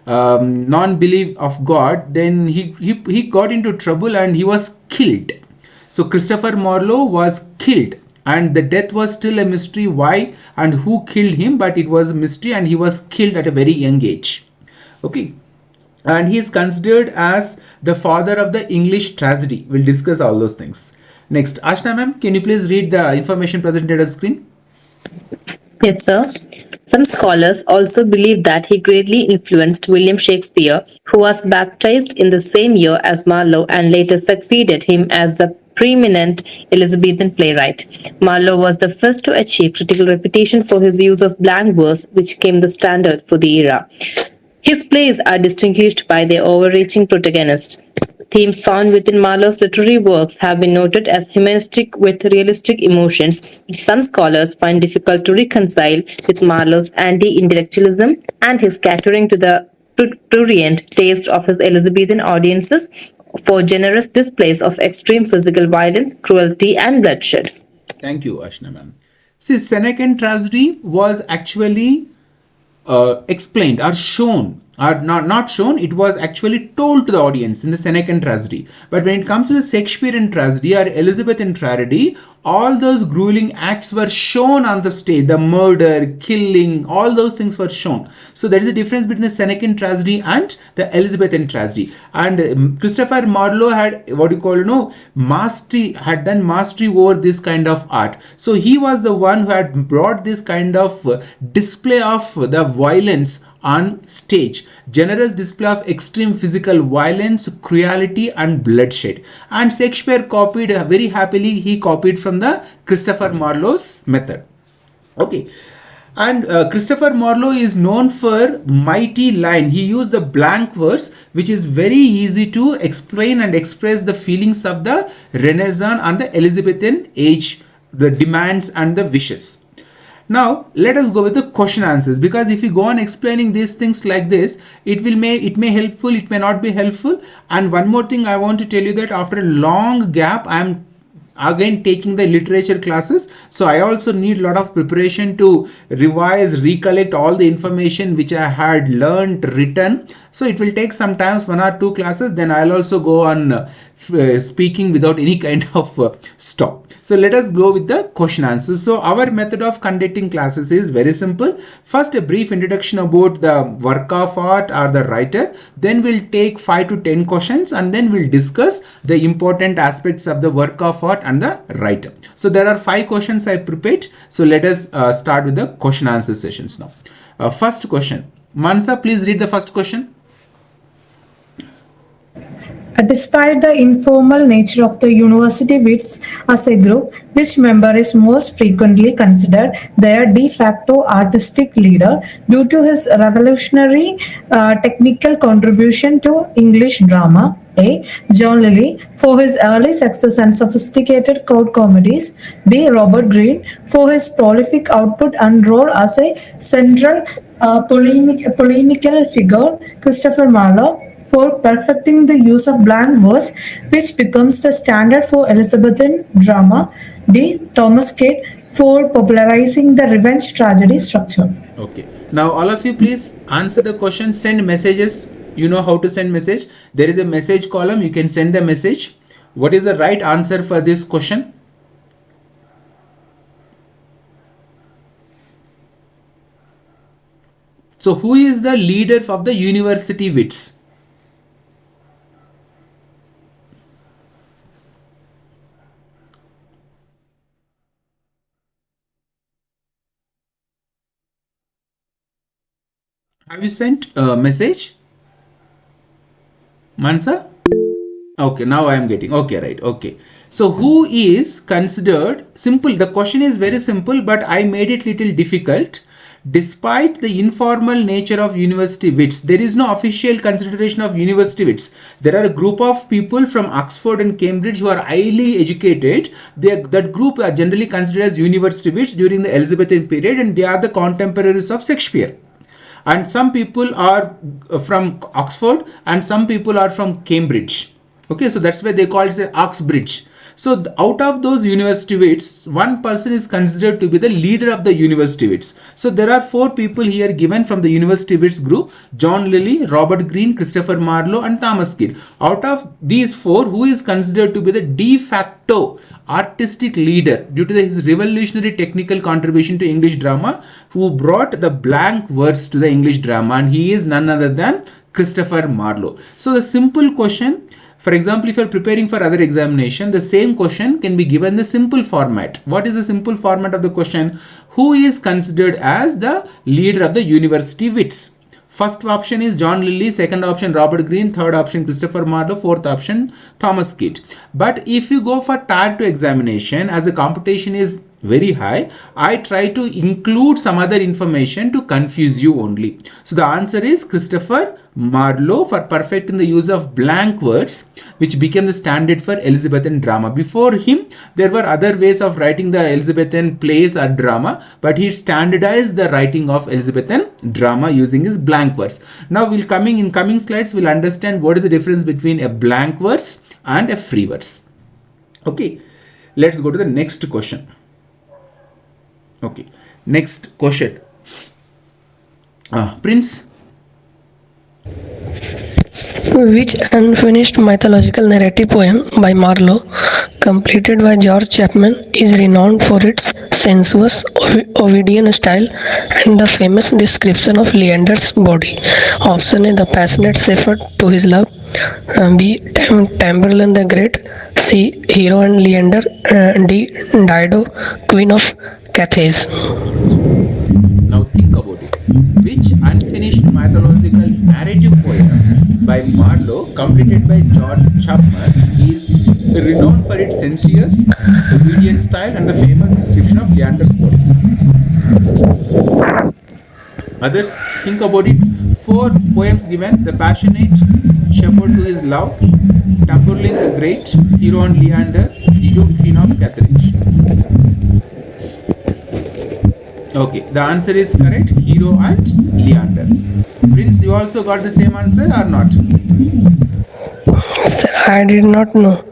non-belief of God, then he got into trouble and he was killed. So Christopher Marlowe was killed, and the death was still a mystery why and who killed him, but it was a mystery, and he was killed at a very young age. Okay, and he is considered as the father of the English tragedy. We'll discuss all those things. Next, Ashna ma'am, can you please read the information presented on screen? Yes, sir. Some scholars also believe that he greatly influenced William Shakespeare, who was baptized in the same year as Marlowe and later succeeded him as the preeminent Elizabethan playwright. Marlowe was the first to achieve critical reputation for his use of blank verse, which became the standard for the era. His plays are distinguished by their overreaching protagonist. Themes found within Marlowe's literary works have been noted as humanistic with realistic emotions, which some scholars find difficult to reconcile with Marlowe's anti-intellectualism and his catering to the prurient taste of his Elizabethan audiences for generous displays of extreme physical violence, cruelty, and bloodshed. Thank you, Ashna ma'am. See, Senecan tragedy was actually explained or shown are not shown, it was actually told to the audience in the Senecan tragedy. But when it comes to the Shakespearean tragedy or Elizabethan tragedy, all those grueling acts were shown on the stage. The murder, killing, all those things were shown. So there is a difference between the Senecan tragedy and the Elizabethan tragedy. And Christopher Marlowe had what you call mastery, had done mastery over this kind of art. So he was the one who had brought this kind of display of the violence on stage, generous display of extreme physical violence, cruelty and bloodshed. And Shakespeare copied very happily, he copied from the Christopher Marlowe's method. Okay. And Christopher Marlowe is known for mighty line. He used the blank verse, which is very easy to explain and express the feelings of the Renaissance and the Elizabethan age, the demands and the wishes. Now let us go with the question answers, because if you go on explaining these things like this, it may helpful, it may not be helpful. And one more thing I want to tell you, that after a long gap I am again taking the literature classes, so I also need a lot of preparation to revise, recollect all the information which I had learned, written. So it will take sometimes 1 or 2 classes, then I'll also go on speaking without any kind of stop. So let us go with the question answers. So our method of conducting classes is very simple. First, a brief introduction about the work of art or the writer, then we'll take 5 to 10 questions, and then we'll discuss the important aspects of the work of art and the writer. So there are 5 questions I prepared. So let us start with the question answer sessions now. First question. Mansa, please read the first question. Despite the informal nature of the university wits as a group, which member is most frequently considered their de facto artistic leader due to his revolutionary technical contribution to English drama? A. John Lilly for his early success and sophisticated court comedies. B. Robert Greene for his prolific output and role as a central polemical figure. Christopher Marlowe for perfecting the use of blank verse, which becomes the standard for Elizabethan drama. D. Thomas Kate for popularizing the revenge tragedy structure. Okay. Now all of you please answer the question, send messages. You know how to send message. There is a message column. You can send the message. What is the right answer for this question? So who is the leader of the university wits? Have you sent a message? Mansa? Okay, now I am getting. Okay, right. Okay. So who is considered simple? The question is very simple, but I made it little difficult. Despite the informal nature of university wits, there is no official consideration of university wits. There are a group of people from Oxford and Cambridge who are highly educated. That group are generally considered as university wits during the Elizabethan period, and they are the contemporaries of Shakespeare. And some people are from Oxford and some people are from Cambridge. Okay, so that's why they call it Oxbridge. So out of those university wits, one person is considered to be the leader of the university wits. So there are 4 people here given from the university wits group: John Lilly, Robert Greene, Christopher Marlowe and Thomas Kyd. Out of these 4, who is considered to be the de facto artistic leader due to his revolutionary technical contribution to English drama, who brought the blank verse to the English drama, and he is none other than Christopher Marlowe. So the simple question, for example, if you are preparing for other examination, the same question can be given the simple format. What is the simple format of the question? Who is considered as the leader of the university wits? First option is John Lilly, second option Robert Greene, third option Christopher Marlowe, fourth option Thomas Kyd. But if you go for Tier 2 examination, as the competition is very high, I try to include some other information to confuse you only. So the answer is Christopher Marlowe for perfecting the use of blank words, which became the standard for Elizabethan drama. Before him, there were other ways of writing the Elizabethan plays or drama, but he standardized the writing of Elizabethan drama using his blank verse. Now in coming slides, we'll understand what is the difference between a blank verse and a free verse. Okay, let's go to the next question. Okay, next question. Prince, Which unfinished mythological narrative poem by Marlowe, completed by George Chapman, is renowned for its sensuous Ovidian style and the famous description of Leander's body? Option A, the passionate shepherd to his love. B, Tamburlaine the Great. C, Hero and Leander. D, Dido, Queen of Cathays. Now think about it. Which unfinished mythological narrative poem by Marlowe, completed by George Chapman, is renowned for its sensuous, obedient style and the famous description of Leander's body? Others, think about it. 4 poems given: the passionate shepherd to his love, Tamburlaine the Great, Hero and Leander, Dido, Queen of Carthage. Okay, the answer is correct. Hero and Leander. Prince, you also got the same answer or not? Sir, I did not know.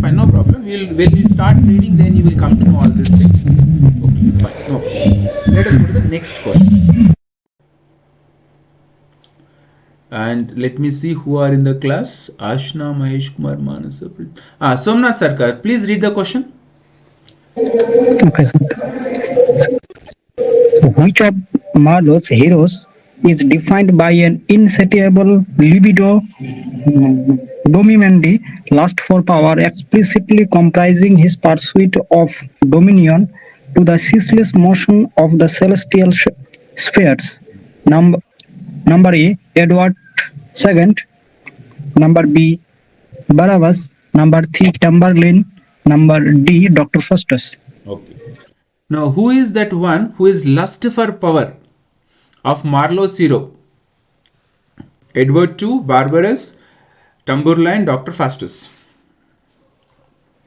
Fine, no problem. When you start reading, then you will come to know all these things. Okay, fine. No. Let us go to the next question. And let me see who are in the class. Ashna, Mahesh Kumar, Manas. Somnath Sarkar, please read the question. Okay, sir. So which of Marlowe's heroes is defined by an insatiable libido, dominandi, lust for power, explicitly comprising his pursuit of dominion to the ceaseless motion of the celestial spheres? Number A, Edward II. Number B, Barabbas. Number C, Tamburlaine. Number D, Dr. Faustus. Okay. Now, who is that one who is lust for power of Marlowe's hero? Edward II, Barbarous, Tamburlaine, Dr. Faustus.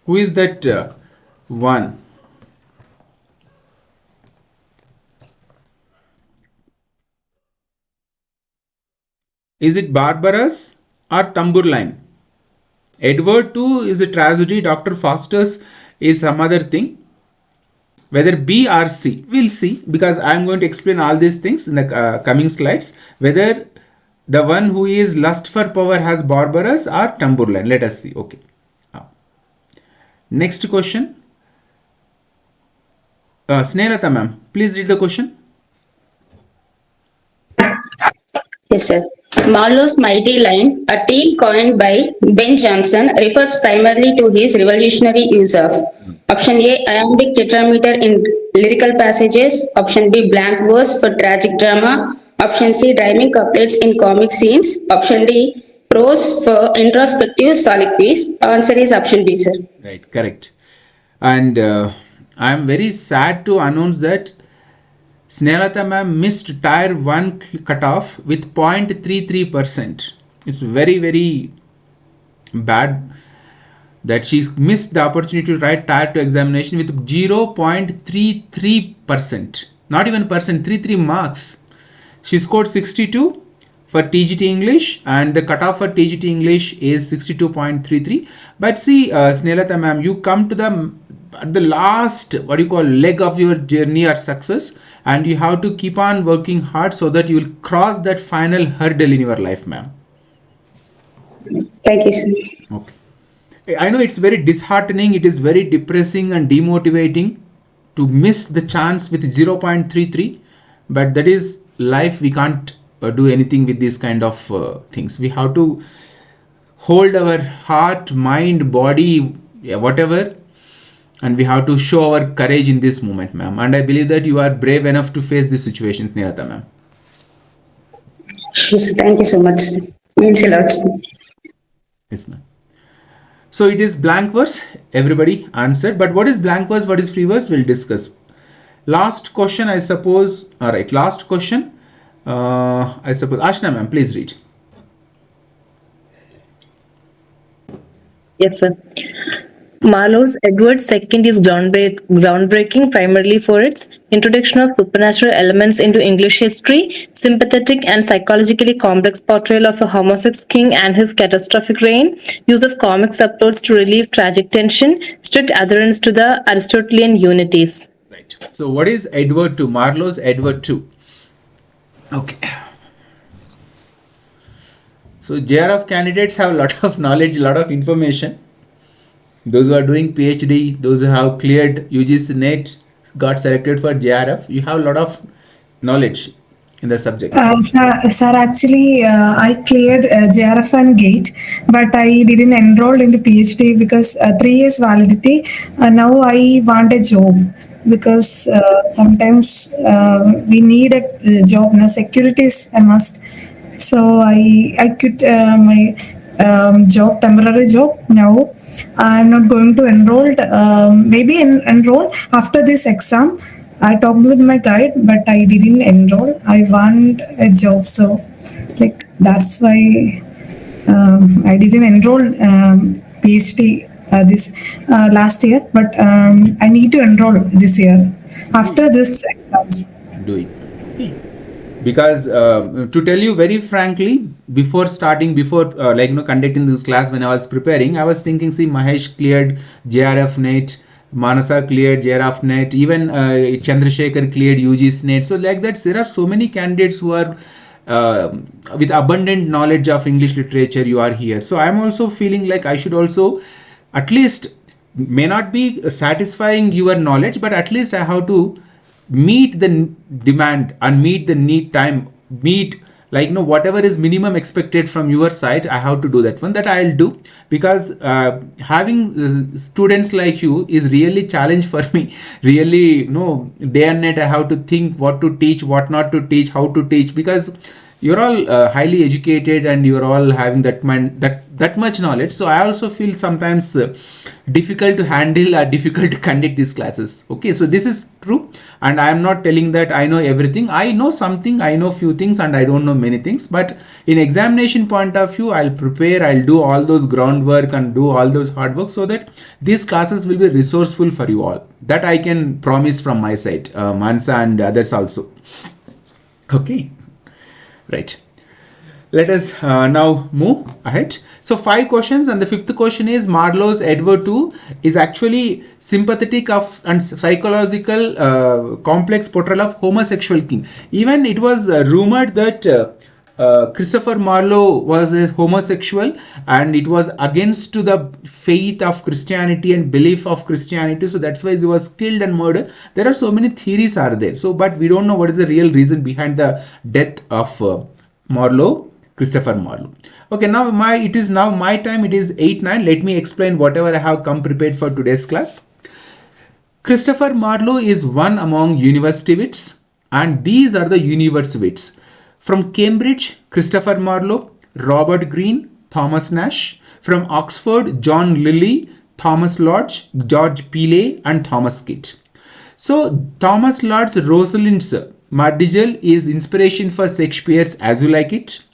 Who is that one? Is it Barbarous or Tamburlaine? Edward II is a tragedy, Dr. Faustus is some other thing. Whether B or C, we'll see, because I am going to explain all these things in the coming slides. Whether the one who is lust for power has Barbarous or Tamburlaine. Let us see. Okay. Next question. Snehata ma'am, please read the question. Yes, sir. Marlowe's mighty line, a term coined by Ben Jonson, refers primarily to his revolutionary use of option A, iambic tetrameter in lyrical passages, option B, blank verse for tragic drama, option C, rhyming couplets in comic scenes, option D, prose for introspective soliloquies. Answer is option B, sir. Right, correct. And I am very sad to announce that Snehata ma'am missed tier 1 cutoff with 0.33%. It's very, very bad that she's missed the opportunity to write tier 2 examination with 0.33%. Not even percent, 33 marks. She scored 62 for TGT English and the cutoff for TGT English is 62.33. But see, Snehata ma'am, you come to the last leg of your journey or success, and you have to keep on working hard so that you will cross that final hurdle in your life, ma'am. Thank you, sir. Okay. I know it's very disheartening, it is very depressing and demotivating to miss the chance with 0.33, but that is life. We can't do anything with these kind of things. We have to hold our heart, mind, body, whatever, and we have to show our courage in this moment, ma'am. And I believe that you are brave enough to face this situation, Snehata ma'am. Sure, sir. Thank you so much. Means a lot. Yes, ma'am. So it is blank verse. Everybody answered. But what is blank verse? What is free verse? We'll discuss. Last question, I suppose. All right. Last question. I suppose. Ashna ma'am, please read. Yes, sir. Marlowe's Edward II is groundbreaking primarily for its introduction of supernatural elements into English history, sympathetic and psychologically complex portrayal of a homosex king and his catastrophic reign, use of comic subplots to relieve tragic tension, strict adherence to the Aristotelian unities. Right. So what is Edward II? Marlowe's Edward II. Okay. So JRF candidates have a lot of knowledge, a lot of information. Those who are doing PhD, those who have cleared UGC NET, got selected for JRF, you have a lot of knowledge in the subject. Sir, actually, I cleared JRF and GATE, but I didn't enroll into PhD because 3 years validity. Now I want a job because sometimes we need a job. Now security is a must. So I quit my job, temporary job. Now I'm not going to enroll. Maybe enroll after this exam. I talked with my guide, but I didn't enroll. I want a job, so like that's why I didn't enroll PhD this last year. But I need to enroll this year after this exams. Do it. Because to tell you very frankly, before conducting this class, when I was preparing, I was thinking, see, Mahesh cleared JRF NET, Manasa cleared JRF NET, even Chandrasekhar cleared UGC NET. So like that, there are so many candidates who are with abundant knowledge of English literature. You are here. So I'm also feeling like I should also at least, may not be satisfying your knowledge, but at least I have to meet the demand and meet the need time, meet whatever is minimum expected from your side. I have to do that one, that I'll do, because having students like you is really challenge for me. Really, day and night I have to think what to teach, what not to teach, how to teach, because you're all highly educated and you're all having that much knowledge. So I also feel sometimes difficult to handle or difficult to conduct these classes. Okay, so this is true, and I am not telling that I know everything. I know something, I know few things, and I don't know many things. But in examination point of view, I'll prepare, I'll do all those groundwork and do all those hard work so that these classes will be resourceful for you all. That I can promise from my side, Mansa and others also. Okay. Right. Let us now move ahead. So 5 questions, and the 5th question is Marlowe's Edward II is actually sympathetic of and psychological complex portrayal of homosexual king. Even it was rumored that Christopher Marlowe was a homosexual, and it was against to the faith of Christianity and belief of Christianity. So that's why he was killed and murdered. There are so many theories are there. So, but we don't know what is the real reason behind the death of Marlowe, Christopher Marlowe. Okay, now it is now my time. It is 8-9. Let me explain whatever I have come prepared for today's class. Christopher Marlowe is one among university wits, and these are the universe wits. From Cambridge, Christopher Marlowe, Robert Greene, Thomas Nash. From Oxford, John Lilly, Thomas Lodge, George Peele, and Thomas Kidd. So Thomas Lodge's Rosalind's Mardigel is inspiration for Shakespeare's As You Like It.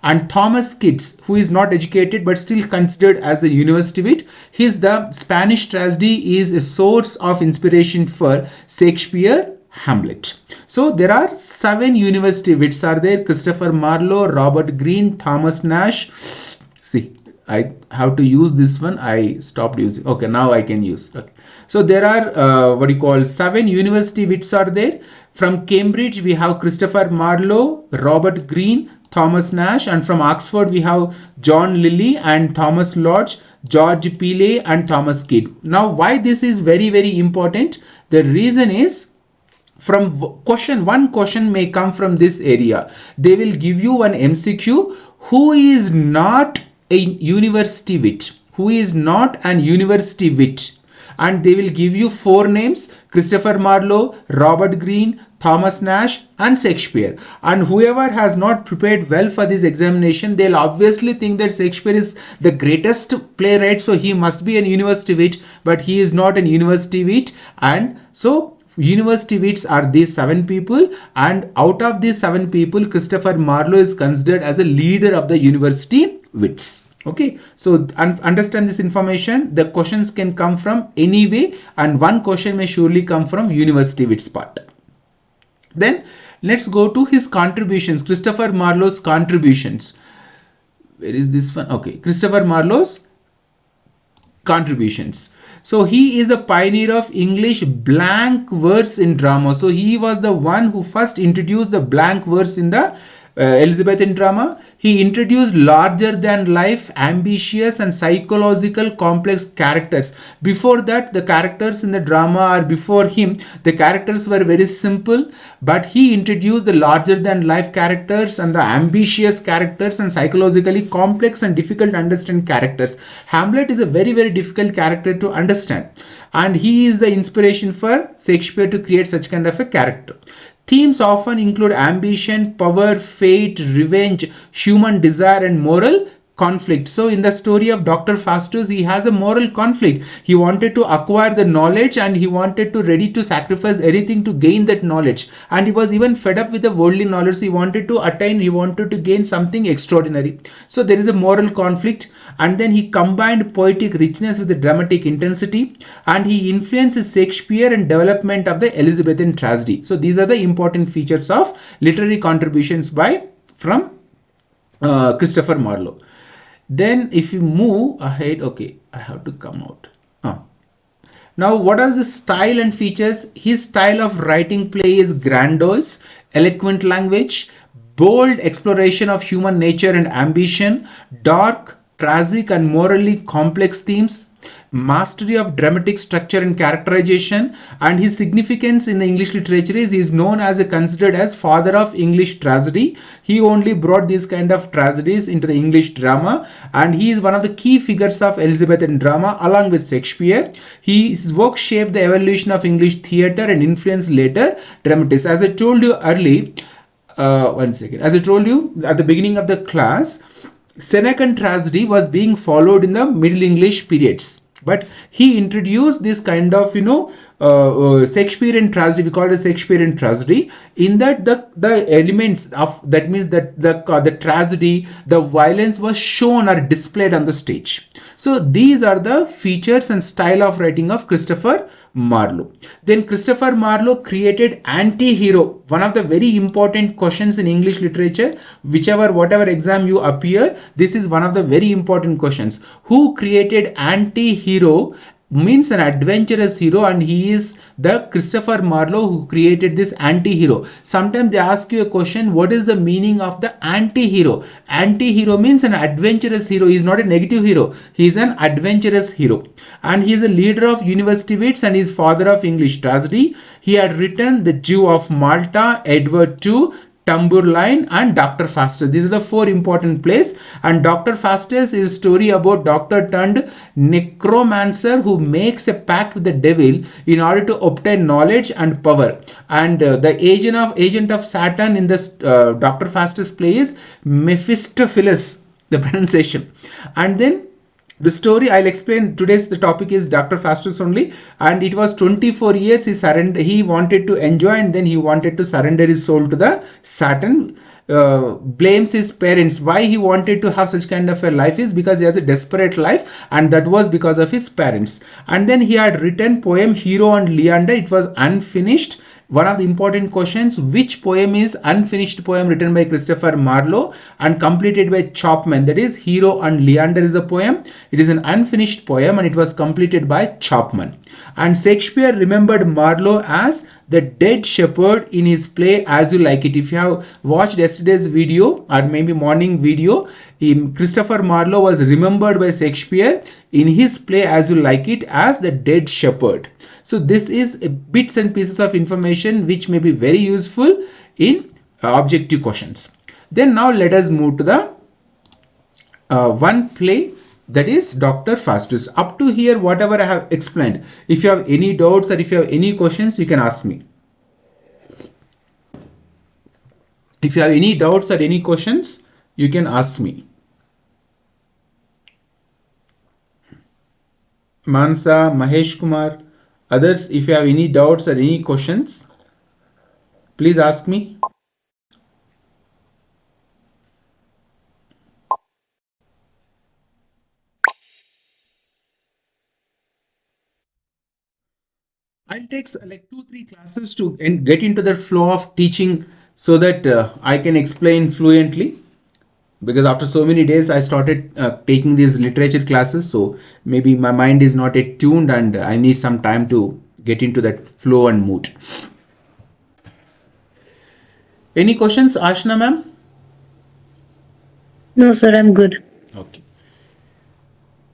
And Thomas Kidd's, who is not educated but still considered as a university wit, the Spanish tragedy is a source of inspiration for Shakespeare, Hamlet. So there are 7 university wits are there: Christopher Marlowe, Robert Greene, Thomas Nash. See, I have to use this one. I stopped using. Okay, now I can use. Okay. So there are 7 university wits are there. From Cambridge we have Christopher Marlowe, Robert Greene, Thomas Nash, and from Oxford we have John Lilly and Thomas Lodge, George Peele, and Thomas Kidd. Now why this is very, very important? The reason is, from one question may come from this area. They will give you an MCQ who is not a university wit, who is not an university wit, and they will give you 4 names: Christopher Marlowe, Robert Greene, Thomas Nash, and Shakespeare. And whoever has not prepared well for this examination, they'll obviously think that Shakespeare is the greatest playwright, so he must be an university wit, but he is not an university wit. And so university wits are these 7 people, and out of these 7 people, Christopher Marlowe is considered as a leader of the university wits. Okay, so understand this information. The questions can come from any way, and one question may surely come from university wits part. Then let's go to his contributions. Christopher Marlowe's contributions. Where is this one? Okay, Christopher Marlowe's contributions. So he is a pioneer of English blank verse in drama. So he was the one who first introduced the blank verse in the Elizabethan drama. He introduced larger than life, ambitious and psychological complex characters. Before that, the characters in the drama, or before him, the characters were very simple, but he introduced the larger than life characters and the ambitious characters and psychologically complex and difficult to understand characters. Hamlet is a very, very difficult character to understand, and he is the inspiration for Shakespeare to create such kind of a character. Themes often include ambition, power, fate, revenge, human desire and moral conflict. So in the story of Dr. Faustus, he has a moral conflict. He wanted to acquire the knowledge and he wanted to ready to sacrifice anything to gain that knowledge. And he was even fed up with the worldly knowledge. He wanted to attain, he wanted to gain something extraordinary. So there is a moral conflict, and then he combined poetic richness with the dramatic intensity, and he influences Shakespeare and development of the Elizabethan tragedy. So these are the important features of literary contributions from Christopher Marlowe. Then if you move ahead, okay, I have to come out. Now what are the style and features? His style of writing play is grandiose, eloquent language, bold exploration of human nature and ambition, dark, tragic and morally complex themes, mastery of dramatic structure and characterization, and his significance in the English literature is he is known as considered as father of English tragedy. He only brought these kind of tragedies into the English drama, and he is one of the key figures of Elizabethan drama along with Shakespeare. His work shaped the evolution of English theatre and influenced later dramatists. As I told you early, as I told you at the beginning of the class, Senecan tragedy was being followed in the Middle English periods, but he introduced this kind of Shakespearean tragedy. We call it Shakespearean tragedy. In that the elements of that means that the tragedy, the violence was shown or displayed on the stage. So these are the features and style of writing of Christopher Marlowe. Then Christopher Marlowe created anti-hero, one of the very important questions in English literature. Whatever exam you appear, this is one of the very important questions. Who created anti-hero? Means an adventurous hero, and he is the Christopher Marlowe who created this anti-hero. Sometimes they ask you a question, what is the meaning of the anti-hero? Anti-hero means an adventurous hero. He is not a negative hero, he is an adventurous hero, and he is a leader of university wits and is father of English tragedy. He had written The Jew of Malta, Edward II, Tamburlaine and Dr. Faustus. These are the four important plays, and Dr. Faustus is a story about doctor turned necromancer who makes a pact with the devil in order to obtain knowledge and power, and the agent of Satan in this Dr. Faustus play is Mephistopheles, the pronunciation. And then the story I'll explain. Today's the topic is Dr. Faustus only, and it was 24 years he wanted to enjoy, and then he wanted to surrender his soul to the Satan. Blames his parents. Why he wanted to have such kind of a life is because he has a desperate life, and that was because of his parents. And then he had written poem Hero and Leander. It was unfinished. One of the important questions, which poem is unfinished poem written by Christopher Marlowe and completed by Chapman? That is, Hero and Leander is a poem. It is an unfinished poem and it was completed by Chapman. And Shakespeare remembered Marlowe as the dead shepherd in his play As You Like It. If you have watched yesterday's video or maybe morning video, Christopher Marlowe was remembered by Shakespeare in his play As You Like It as the dead shepherd. So this is bits and pieces of information which may be very useful in objective questions. Then now let us move to the one play, that is Dr. Faustus. Up to here whatever I have explained, if you have any doubts or if you have any questions, you can ask me. If you have any doubts or any questions, you can ask me. Mansa, Mahesh Kumar, others, if you have any doubts or any questions, please ask me. I'll take like 2-3 classes to get into the flow of teaching so that I can explain fluently, because after so many days I started taking these literature classes, so maybe my mind is not yet tuned and I need some time to get into that flow and mood. Any questions, Ashna ma'am? No, sir, I'm good. Okay.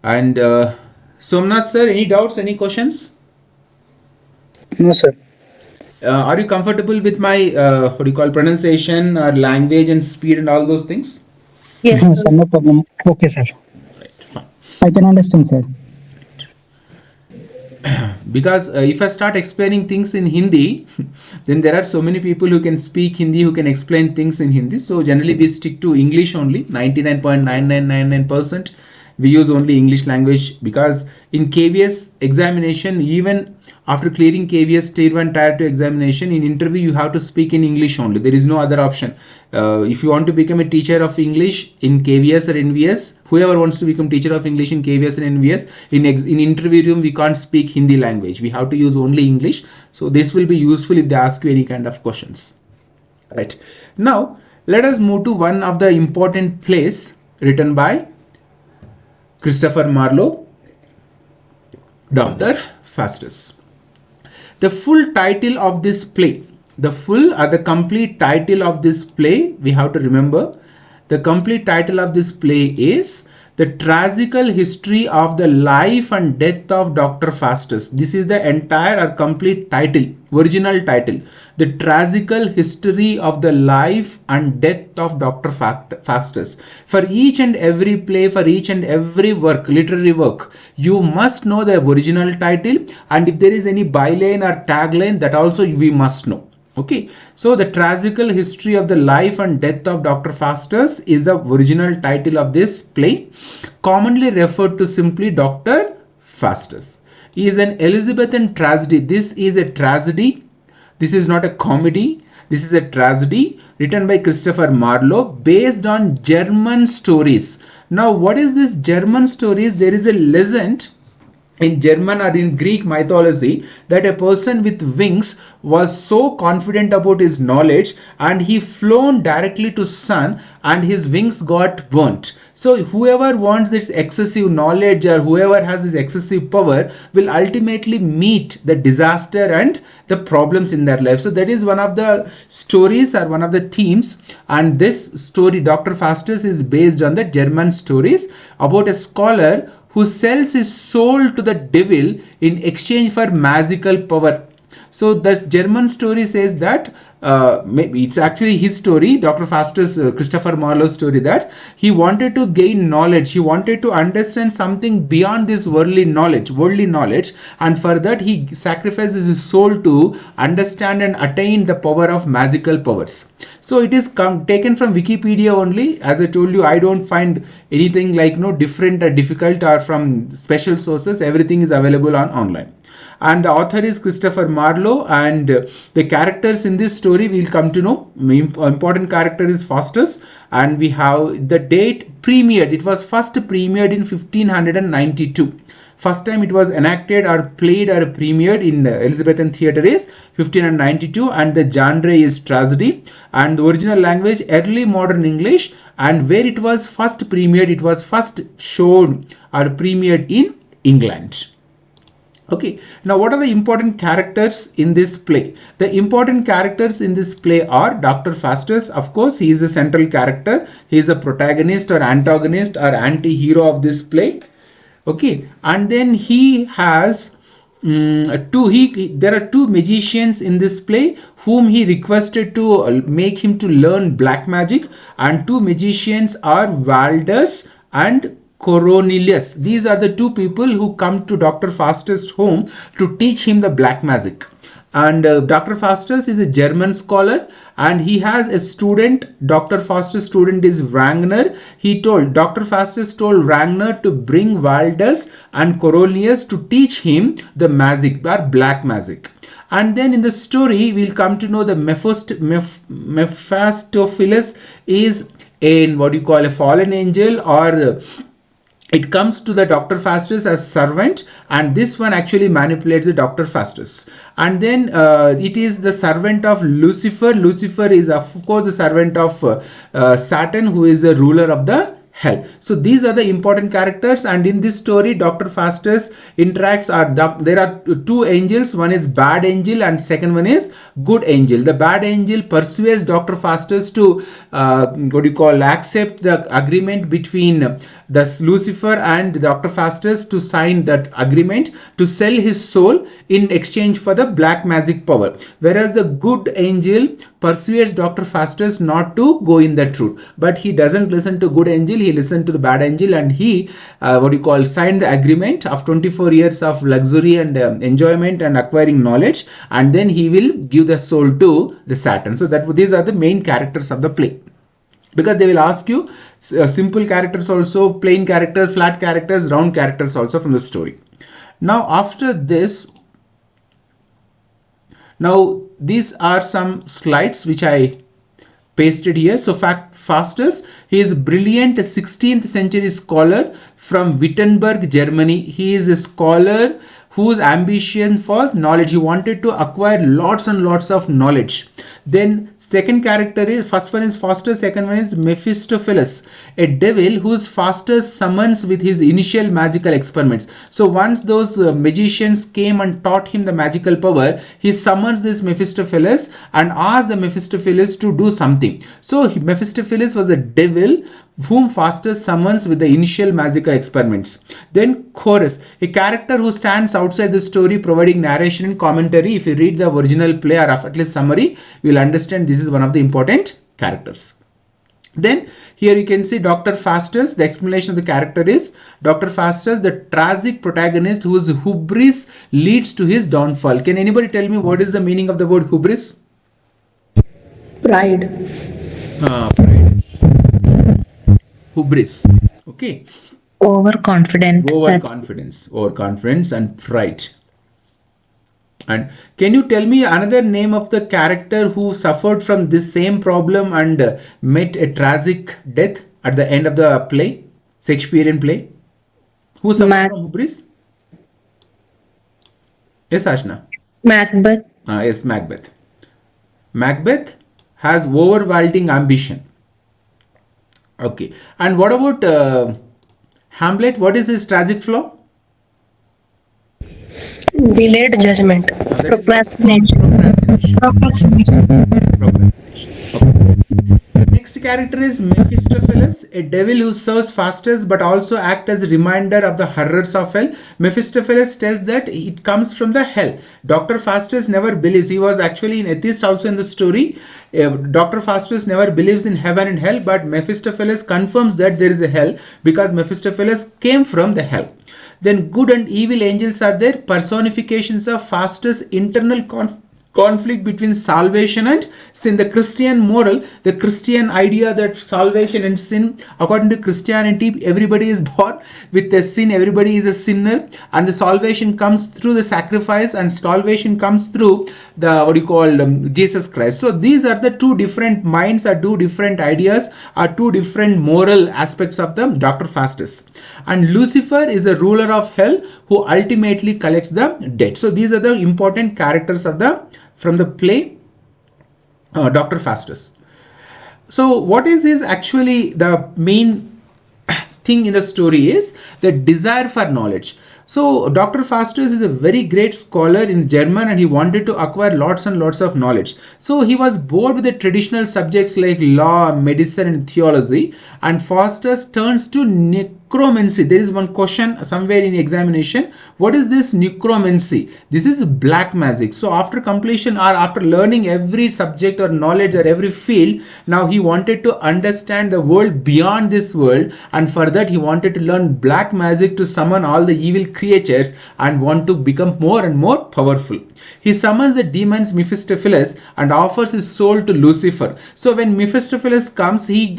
And Somnath sir, any doubts, any questions? No, sir. Are you comfortable with my what do you call pronunciation or language and speed and all those things? Yes, No, sir. sir, no problem. Okay, sir. Right, fine. I can understand, sir. Because if I start explaining things in Hindi, then there are so many people who can speak Hindi, who can explain things in Hindi. So generally we stick to English only. 99.9999% we use only English language, because in KVS examination, even after clearing KVS Tier 1 Tier 2 examination, in interview you have to speak in English only. There is no other option. If you want to become a teacher of English in KVS or NVS, whoever wants to become teacher of English in KVS and NVS, in interview room we can't speak Hindi language. We have to use only English. So this will be useful if they ask you any kind of questions. Right. Now let us move to one of the important plays written by Christopher Marlowe, Dr. Faustus. The full title of this play, the complete title of this play, we have to remember, the complete title of this play is The Tragical History of the Life and Death of Dr. Faustus. This is the entire or complete title, original title. The Tragical History of the Life and Death of Dr. Faustus. For each and every play, for each and every work, literary work, you must know the original title, and if there is any byline or tagline, that also we must know. Okay, so The Tragical History of the Life and Death of Dr. Faustus is the original title of this play, commonly referred to simply Dr. Faustus. He is an Elizabethan tragedy. This is a tragedy. This is not a comedy. This is a tragedy written by Christopher Marlowe based on German stories. Now, what is this German stories? There is a legend in German or in Greek mythology that a person with wings was so confident about his knowledge and he flown directly to sun and his wings got burnt. So whoever wants this excessive knowledge or whoever has this excessive power will ultimately meet the disaster and the problems in their life. So that is one of the stories or one of the themes, and this story Dr. Faustus is based on the German stories about a scholar who sells his soul to the devil in exchange for magical power. So this German story says that maybe it's actually his story, Dr. Faustus, Christopher Marlowe's story, that he wanted to gain knowledge, he wanted to understand something beyond this worldly knowledge, and for that he sacrifices his soul to understand and attain the power of magical powers. So it is taken from Wikipedia only. As I told you, I don't find anything like different or difficult or from special sources. Everything is available on online. And the author is Christopher Marlowe, and the characters in this story we'll come to know. Important character is Faustus, and we have the date premiered. It was first premiered in 1592. First time it was enacted or played or premiered in the Elizabethan theatre is 1592, and the genre is tragedy, and the original language early modern English, and where it was first premiered, it was first shown or premiered in England. Okay, now what are the important characters in this play? The important characters in this play are Dr. Faustus. Of course, he is a central character. He is a protagonist or antagonist or anti-hero of this play. Okay, and then he has there are two magicians in this play whom he requested to make him to learn black magic, and two magicians are Valdus and Cornelius. These are the two people who come to Dr. Faustus' home to teach him the black magic. And Dr. Faustus is a German scholar, and he has a student. Dr. Faustus' student is Wagner. Dr. Faustus told Wagner to bring Valdus and Cornelius to teach him the magic or black magic. And then in the story we'll come to know the Mephistopheles is a fallen angel, or it comes to the Dr. Faustus as servant, and this one actually manipulates the Dr. Faustus. And then it is the servant of Lucifer. Lucifer is of course the servant of Saturn, who is the ruler of the hell. So these are the important characters, and in this story Dr. Faustus interacts, there are two angels, one is bad angel and second one is good angel. The bad angel persuades Dr. Faustus to accept the agreement between the Lucifer and Dr. Faustus to sign that agreement to sell his soul in exchange for the black magic power, whereas the good angel persuades Dr. Faustus not to go in that route, but he doesn't listen to good angel, he listened to the bad angel, and he signed the agreement of 24 years of luxury and enjoyment and acquiring knowledge, and then he will give the soul to the Saturn. So that these are the main characters of the play, because they will ask you simple characters also, plain characters, flat characters, round characters also from the story. Now after this, now these are some slides which I pasted here. So Faustus, he is a brilliant 16th century scholar from Wittenberg, Germany. He is a scholar whose ambition for knowledge, he wanted to acquire lots and lots of knowledge. Then second character is, first one is Faustus, second one is Mephistopheles, a devil whose Faustus summons with his initial magical experiments. So once those magicians came and taught him the magical power, he summons this Mephistopheles and asks the Mephistopheles to do something. So Mephistopheles was a devil whom Faustus summons with the initial magical experiments. Then Chorus, a character who stands outside the story providing narration and commentary. If you read the original play or at least summary, you will understand this is one of the important characters. Then here you can see Dr. Faustus. The explanation of the character is Dr. Faustus, the tragic protagonist whose hubris leads to his downfall. Can anybody tell me what is the meaning of the word hubris? Pride. Pride. Hubris. Okay. Overconfident. Overconfidence and pride. And can you tell me another name of the character who suffered from this same problem and met a tragic death at the end of the play, Shakespearean play? Who suffered from hubris? Yes, Ashna. Macbeth. Yes, Macbeth. Macbeth has overwhelming ambition. Okay. And what about Hamlet? What is his tragic flaw? Delayed judgment. Procrastination. Okay. Next character is Mephistopheles, a devil who serves Faustus but also acts as a reminder of the horrors of hell. Mephistopheles tells that it comes from the hell. Dr. Faustus never believes. He was actually an atheist also in the story. Dr. Faustus never believes in heaven and hell, but Mephistopheles confirms that there is a hell because Mephistopheles came from the hell. Then good and evil angels are there, personifications of Faustus' internal conflict between salvation and sin. The Christian moral, the Christian idea that salvation and sin, according to Christianity, everybody is born with a sin, everybody is a sinner, and the salvation comes through the sacrifice and salvation comes through the Jesus Christ. So these are the two different minds, are two different ideas, are two different moral aspects of the Dr. Faustus. And Lucifer is the ruler of hell who ultimately collects the debt. So these are the important characters of from the play Dr. Faustus. So what is actually the main thing in the story is the desire for knowledge. So Dr. Faustus is a very great scholar in German and he wanted to acquire lots and lots of knowledge. So he was bored with the traditional subjects like law, medicine and theology, and Faustus turns to necromancy. There is one question somewhere in examination. What is this necromancy? This is black magic. So after completion or after learning every subject or knowledge or every field, now he wanted to understand the world beyond this world, and for that he wanted to learn black magic to summon all the evil creatures and want to become more and more powerful. He summons the demons Mephistopheles and offers his soul to Lucifer. So when Mephistopheles comes, come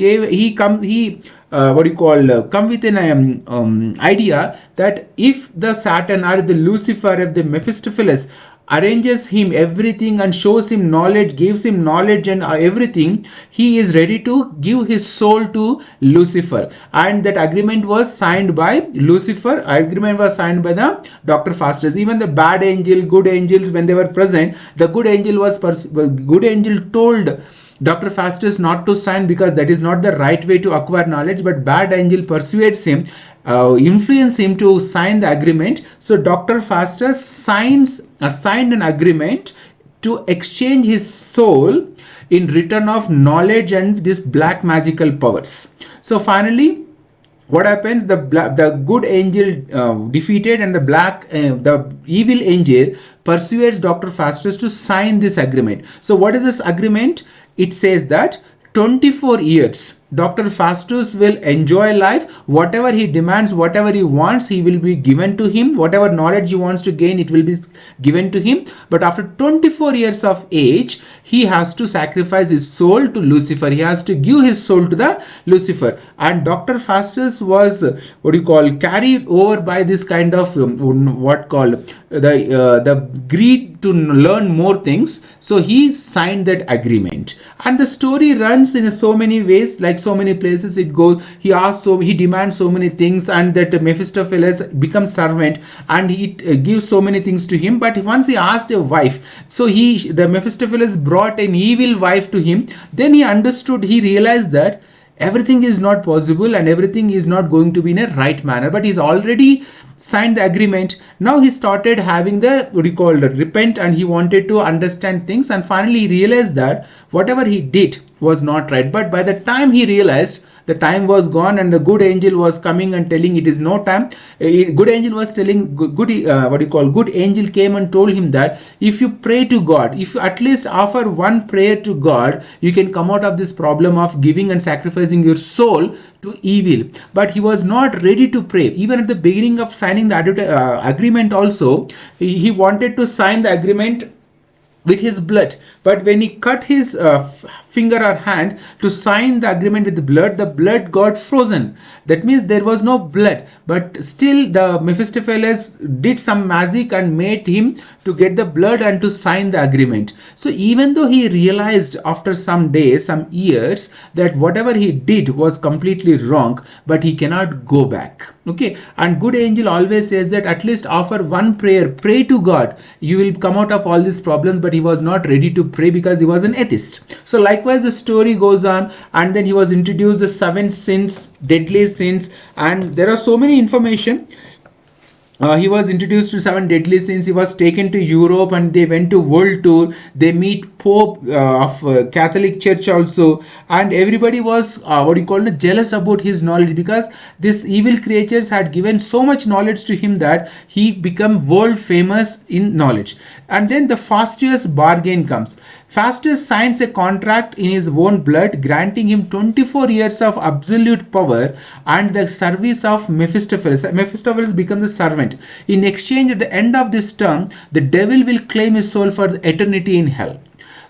with an idea that if the Satan or the Lucifer, if the Mephistopheles arranges him everything and shows him knowledge, gives him knowledge and everything, he is ready to give his soul to Lucifer. And that agreement was signed by Lucifer. Agreement was signed by the Dr. Faustus. Even the bad angel, good angels, when they were present, the good angel told Dr. Faustus not to sign because that is not the right way to acquire knowledge, but bad angel persuades him, influence him to sign the agreement. So Dr. Faustus signed an agreement to exchange his soul in return of knowledge and this black magical powers. So finally, what happens? The good angel defeated, and the evil angel persuades Dr. Faustus to sign this agreement. So what is this agreement? It says that 24 years Dr. Faustus will enjoy life. Whatever he demands, whatever he wants, he will be given to him. Whatever knowledge he wants to gain, it will be given to him. But after 24 years of age, he has to sacrifice his soul to Lucifer. He has to give his soul to the Lucifer. And Dr. Faustus was carried over by this kind of the greed to learn more things. So he signed that agreement. And the story runs in so many ways, like so many places it goes. He demands so many things, and that Mephistopheles becomes servant, and he gives so many things to him. But once he asked a wife, so the Mephistopheles brought an evil wife to him. Then he understood, he realized that everything is not possible and everything is not going to be in a right manner, but he's already signed the agreement. Now he started having the repent, and he wanted to understand things, and finally he realized that whatever he did was not right. But by the time he realized, the time was gone, and the good angel was coming and telling it is no time. Good angel was telling, good angel came and told him that if you pray to God, if you at least offer one prayer to God, you can come out of this problem of giving and sacrificing your soul to evil. But he was not ready to pray. Even at the beginning of signing the agreement also, he wanted to sign the agreement with his blood, but when he cut his finger or hand to sign the agreement with the blood got frozen. That means there was no blood, but still the Mephistopheles did some magic and made him to get the blood and to sign the agreement. So even though he realized after some days, some years, that whatever he did was completely wrong, but he cannot go back. Okay, and good angel always says that at least offer one prayer, pray to God, you will come out of all these problems. But he was not ready to pray because he was an atheist. So likewise the story goes on, and then he was introduced the 7 sins, deadly sins, and there are so many information. He was introduced to 7 deadly sins. He was taken to Europe, and they went to world tour. They meet Pope of Catholic Church also, and everybody was jealous about his knowledge, because these evil creatures had given so much knowledge to him that he became world famous in knowledge. And then the Faustus bargain comes. Faustus signs a contract in his own blood, granting him 24 years of absolute power and the service of Mephistopheles. Mephistopheles becomes the servant. In exchange, at the end of this term, the devil will claim his soul for eternity in hell.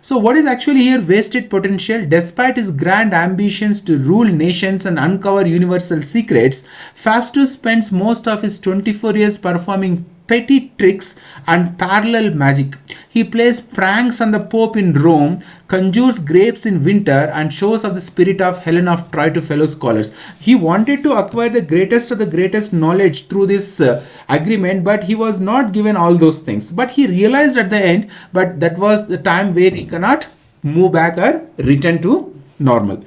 So what is actually here wasted potential? Despite his grand ambitions to rule nations and uncover universal secrets, Faustus spends most of his 24 years performing petty tricks and parallel magic. He plays pranks on the Pope in Rome, conjures grapes in winter, and shows of the spirit of Helen of Troy to fellow scholars. He wanted to acquire the greatest of the greatest knowledge through this agreement, but he was not given all those things. But he realized at the end, but that was the time where he cannot move back or return to normal.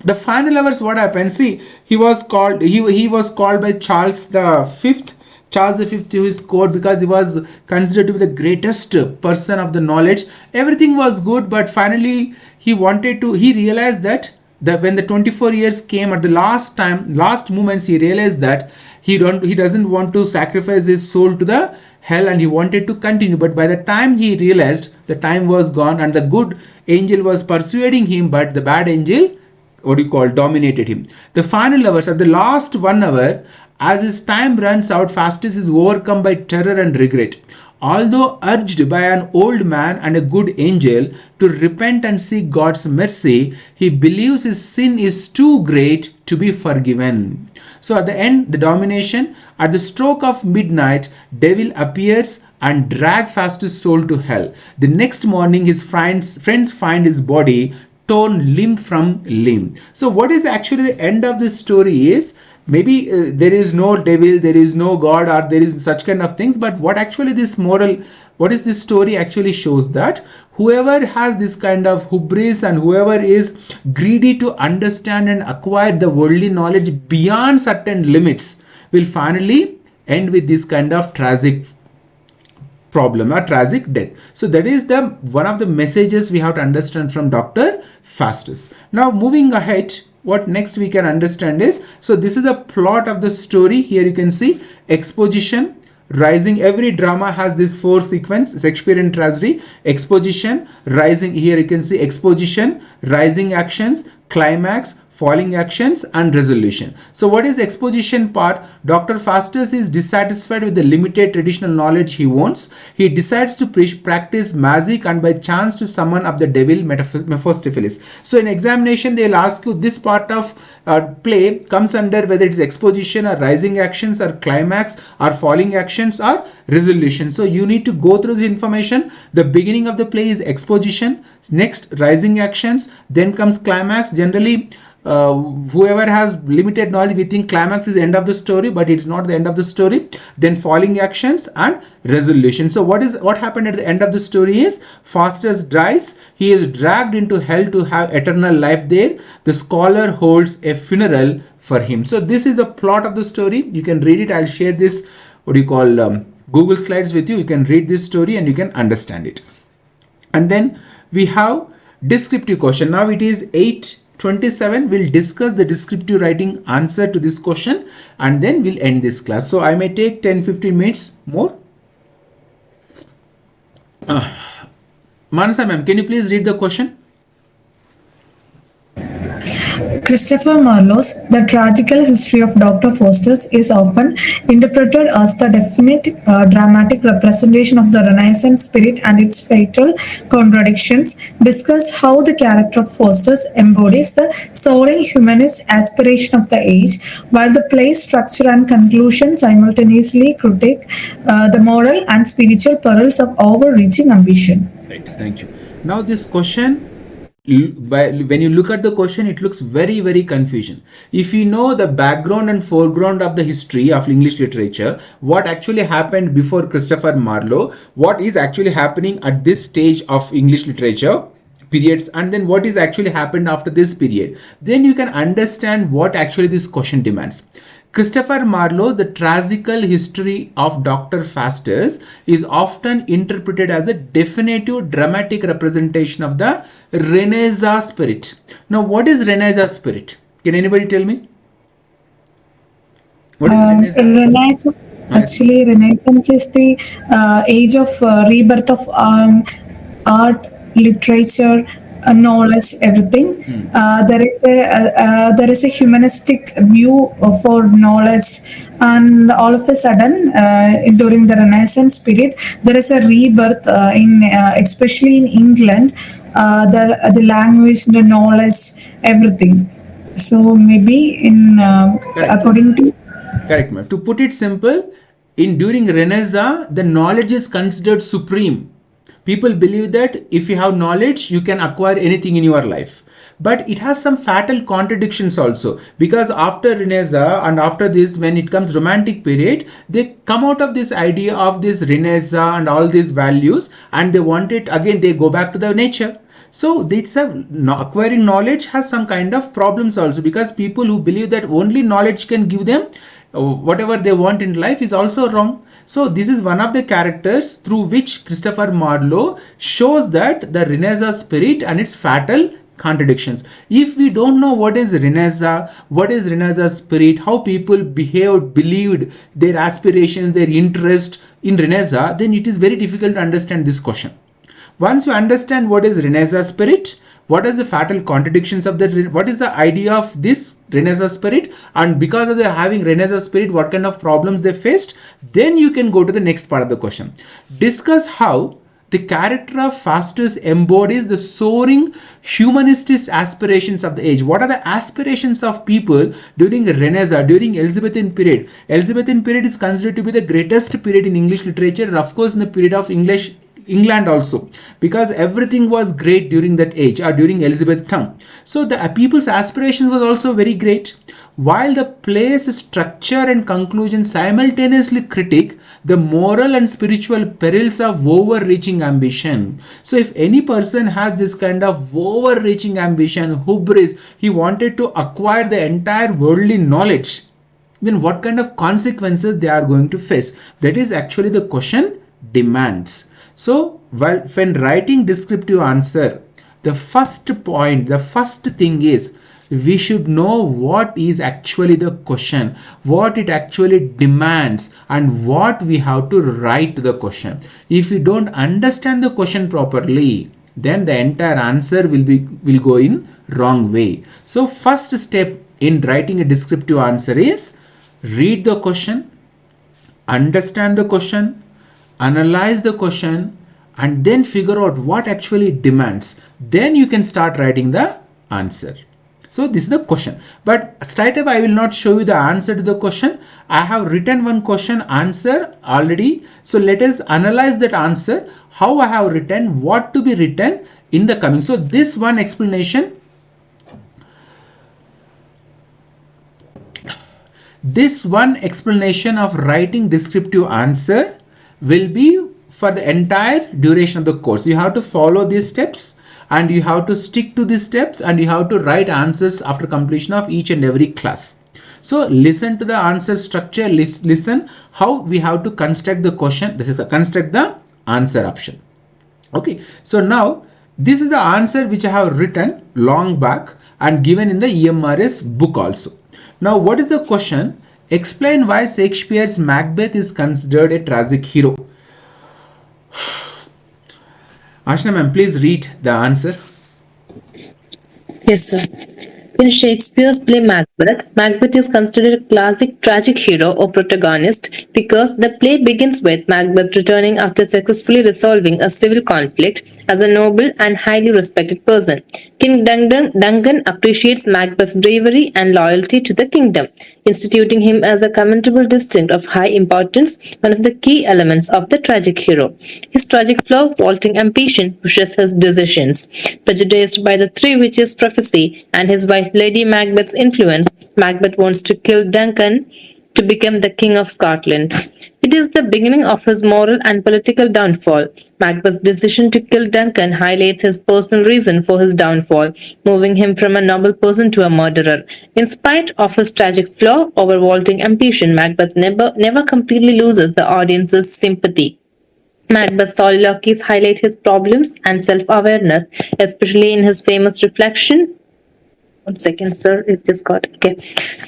The final hours, what happened? See, he was called by Charles V. Charles V to his court, because he was considered to be the greatest person of the knowledge. Everything was good, but finally he realized that when the 24 years came, at the last moments, he realized that he doesn't want to sacrifice his soul to the hell, and he wanted to continue. But by the time he realized, the time was gone, and the good angel was persuading him, but the bad angel dominated him. The final hours, at the last 1 hour, as his time runs out, Faustus is overcome by terror and regret. Although urged by an old man and a good angel to repent and seek God's mercy, he believes his sin is too great to be forgiven. So at the end, the domination, at the stroke of midnight, devil appears and drag Faustus' soul to hell. The next morning, his friends find his body torn limb from limb. So what is actually the end of this story is, maybe there is no devil, there is no God, or there is such kind of things, but what actually this moral What is this story actually shows that whoever has this kind of hubris and whoever is greedy to understand and acquire the worldly knowledge beyond certain limits will finally end with this kind of tragic problem or tragic death. So that is the one of the messages we have to understand from Dr. Faustus. Now moving ahead, what next we can understand is, so this is the plot of the story. Here you can see exposition, rising. Every drama has this 4 sequence: Shakespearean tragedy, exposition, rising. Here you can see exposition, rising actions, climax, falling actions, and resolution. So what is exposition part? Dr. Faustus is dissatisfied with the limited traditional knowledge he owns. He decides to practice magic and by chance to summon up the devil Mephistopheles. So in examination they will ask you this part of play comes under whether it is exposition or rising actions or climax or falling actions or resolution. So you need to go through this information. The beginning of the play is exposition, next rising actions, then comes climax. Generally whoever has limited knowledge, we think climax is the end of the story, but it's not the end of the story. Then falling actions and resolution. So what happened at the end of the story is Faustus dies. He is dragged into hell to have eternal life there. The scholar holds a funeral for him. So this is the plot of the story. You can read it. I'll share this Google slides with you. You can read this story and you can understand it. And then we have descriptive question. Now it is 8:27. We'll discuss the descriptive writing answer to this question and then we'll end this class. So I may take 10-15 minutes more. Manasa ma'am, can you please read the question? Christopher Marlowe's The Tragical History of Dr. Faustus is often interpreted as the definite dramatic representation of the Renaissance spirit and its fatal contradictions. Discuss how the character of Faustus embodies the soaring humanist aspiration of the age, while the play's structure and conclusion simultaneously critique the moral and spiritual perils of overreaching ambition. Right, thank you. Now this question, when you look at the question, it looks very confusion. If you know the background and foreground of the history of English literature, what actually happened before Christopher Marlowe, what is actually happening at this stage of English literature periods, and then what is actually happened after this period, then you can understand what actually this question demands. Christopher Marlowe's The Tragical History of Dr. Faustus is often interpreted as a definitive dramatic representation of the Renaissance spirit. Now, what is Renaissance spirit? Can anybody tell me? What is Renaissance? Actually, Renaissance is the age of rebirth of art, literature, knowledge, everything. There is a humanistic view for knowledge, and all of a sudden during the Renaissance period there is a rebirth in especially in England, the language, the knowledge, everything. So maybe in according to correct, ma'am. To put it simple, during Renaissance the knowledge is considered supreme. People believe that if you have knowledge, you can acquire anything in your life. But it has some fatal contradictions also, because after Renaissance and after this, when it comes romantic period, they come out of this idea of this Renaissance and all these values, and they want it again, they go back to the nature. So it's acquiring knowledge has some kind of problems also, because people who believe that only knowledge can give them whatever they want in life is also wrong. So this is one of the characters through which Christopher Marlowe shows that the Renaissance spirit and its fatal contradictions. If we don't know what is Renaissance spirit, how people behaved, believed, their aspirations, their interest in Renaissance, then it is very difficult to understand this question. Once you understand what is Renaissance spirit, what is the fatal contradictions of that, what is the idea of this Renaissance spirit, and because of the having Renaissance spirit, what kind of problems they faced, then you can go to the next part of the question. Discuss how the character of Faustus embodies the soaring humanistic aspirations of the age. What are the aspirations of people during Renaissance, during Elizabethan period? Elizabethan period is considered to be the greatest period in English literature, and of course in the period of England also, because everything was great during that age or during Elizabeth's time. So the people's aspirations was also very great. while the play's structure and conclusion simultaneously critique the moral and spiritual perils of overreaching ambition. So if any person has this kind of overreaching ambition, hubris, he wanted to acquire the entire worldly knowledge, then what kind of consequences they are going to face? That is actually the question demands. So when writing descriptive answer, the first point, the first thing is we should know what is actually the question, what it actually demands, and what we have to write to the question. If we don't understand the question properly, then the entire answer will go in wrong way. So first step in writing a descriptive answer is read the question, understand the question, analyze the question, and then figure out what actually demands. Then you can start writing the answer. So this is the question, but straight away I will not show you the answer to the question. I have written one question answer already. So let us analyze that answer, how I have written, what to be written in the coming. So this one explanation, of writing descriptive answer will be for the entire duration of the course. You have to follow these steps and you have to stick to these steps and you have to write answers after completion of each and every class. So listen to the answer structure, listen how we have to construct the question, this is the construct the answer option. Okay, so now this is the answer which I have written long back and given in the EMRS book also. Now what is the question? Explain why Shakespeare's Macbeth is considered a tragic hero. Ashna ma'am, please read the answer. Yes, sir. In Shakespeare's play Macbeth, Macbeth is considered a classic tragic hero or protagonist because the play begins with Macbeth returning after successfully resolving a civil conflict as a noble and highly respected person. King Duncan appreciates Macbeth's bravery and loyalty to the kingdom, instituting him as a commendable distinct of high importance, one of the key elements of the tragic hero. His tragic flaw, vaulting ambition, pushes his decisions. Prejudiced by the Three Witches' prophecy and his wife Lady Macbeth's influence, Macbeth wants to kill Duncan to become the King of Scotland. It is the beginning of his moral and political downfall. Macbeth's decision to kill Duncan highlights his personal reason for his downfall, moving him from a noble person to a murderer. In spite of his tragic flaw, overvaulting ambition, Macbeth never completely loses the audience's sympathy. Macbeth's soliloquies highlight his problems and self-awareness, especially in his famous reflection. 1 second, sir. It just got okay.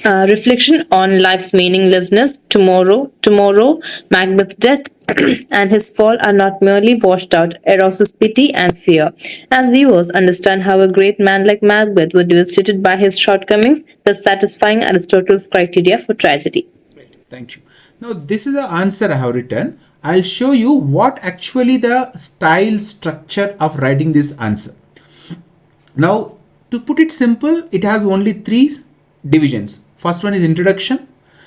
Reflection on life's meaninglessness. Tomorrow, Macbeth's death and his fall are not merely washed out, arouses pity and fear. As viewers understand how a great man like Macbeth would be devastated by his shortcomings, thus satisfying Aristotle's criteria for tragedy. Thank you. Now this is the answer I have written. I'll show you what actually the style structure of writing this answer. Now, to put it simple, it has only 3 divisions. First one is introduction,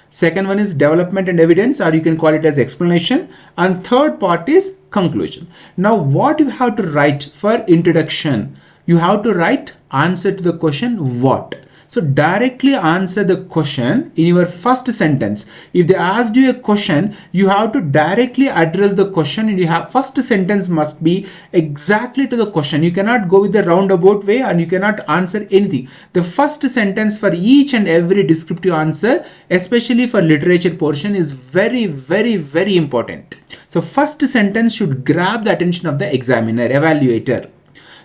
second one is development and evidence, or you can call it as explanation, and third part is conclusion. Now what you have to write for introduction? You have to write answer to the question what. So directly answer the question in your first sentence. If they asked you a question, you have to directly address the question, and you have first sentence must be exactly to the question. You cannot go with the roundabout way and you cannot answer anything. The first sentence for each and every descriptive answer, especially for literature portion, is very, very, very important. So first sentence should grab the attention of the examiner, evaluator.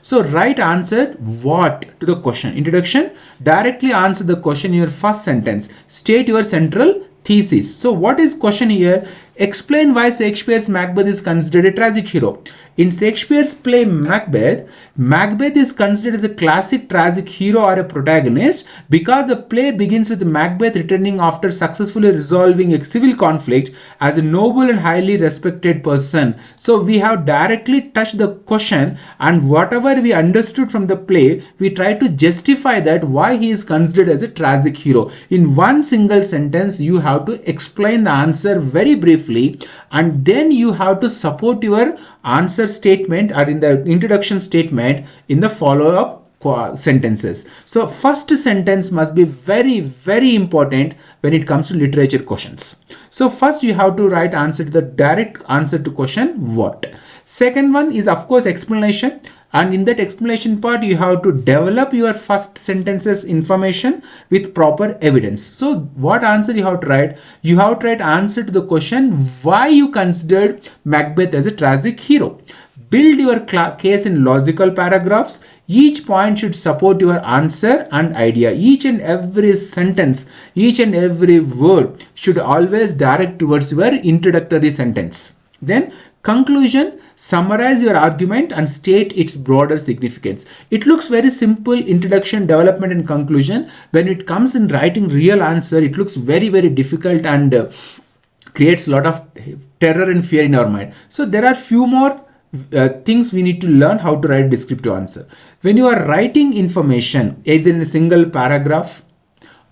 So write answer what to the question. Introduction, directly answer the question in your first sentence. State your central thesis. So what is question here? Explain why Shakespeare's Macbeth is considered a tragic hero. In Shakespeare's play Macbeth, Macbeth is considered as a classic tragic hero or a protagonist because the play begins with Macbeth returning after successfully resolving a civil conflict as a noble and highly respected person. So we have directly touched the question, and whatever we understood from the play, we try to justify that why he is considered as a tragic hero. In one single sentence, you have to explain the answer very briefly, and then you have to support your answer statement or in the introduction statement in the follow-up sentences. So first sentence must be very, very important when it comes to literature questions. So first you have to write answer to the direct answer to question what. Second one is of course explanation, and in that explanation part you have to develop your first sentences information with proper evidence. So what answer you have to write? You have to write answer to the question why you considered Macbeth as a tragic hero. Build your case in logical paragraphs. Each point should support your answer and idea. Each and every sentence, each and every word should always direct towards your introductory sentence. Then conclusion, summarize your argument and state its broader significance. It looks very simple, introduction, development and conclusion. When it comes in writing real answer, it looks very, very difficult and creates a lot of terror and fear in our mind. So there are few more things we need to learn how to write descriptive answer. When you are writing information either in a single paragraph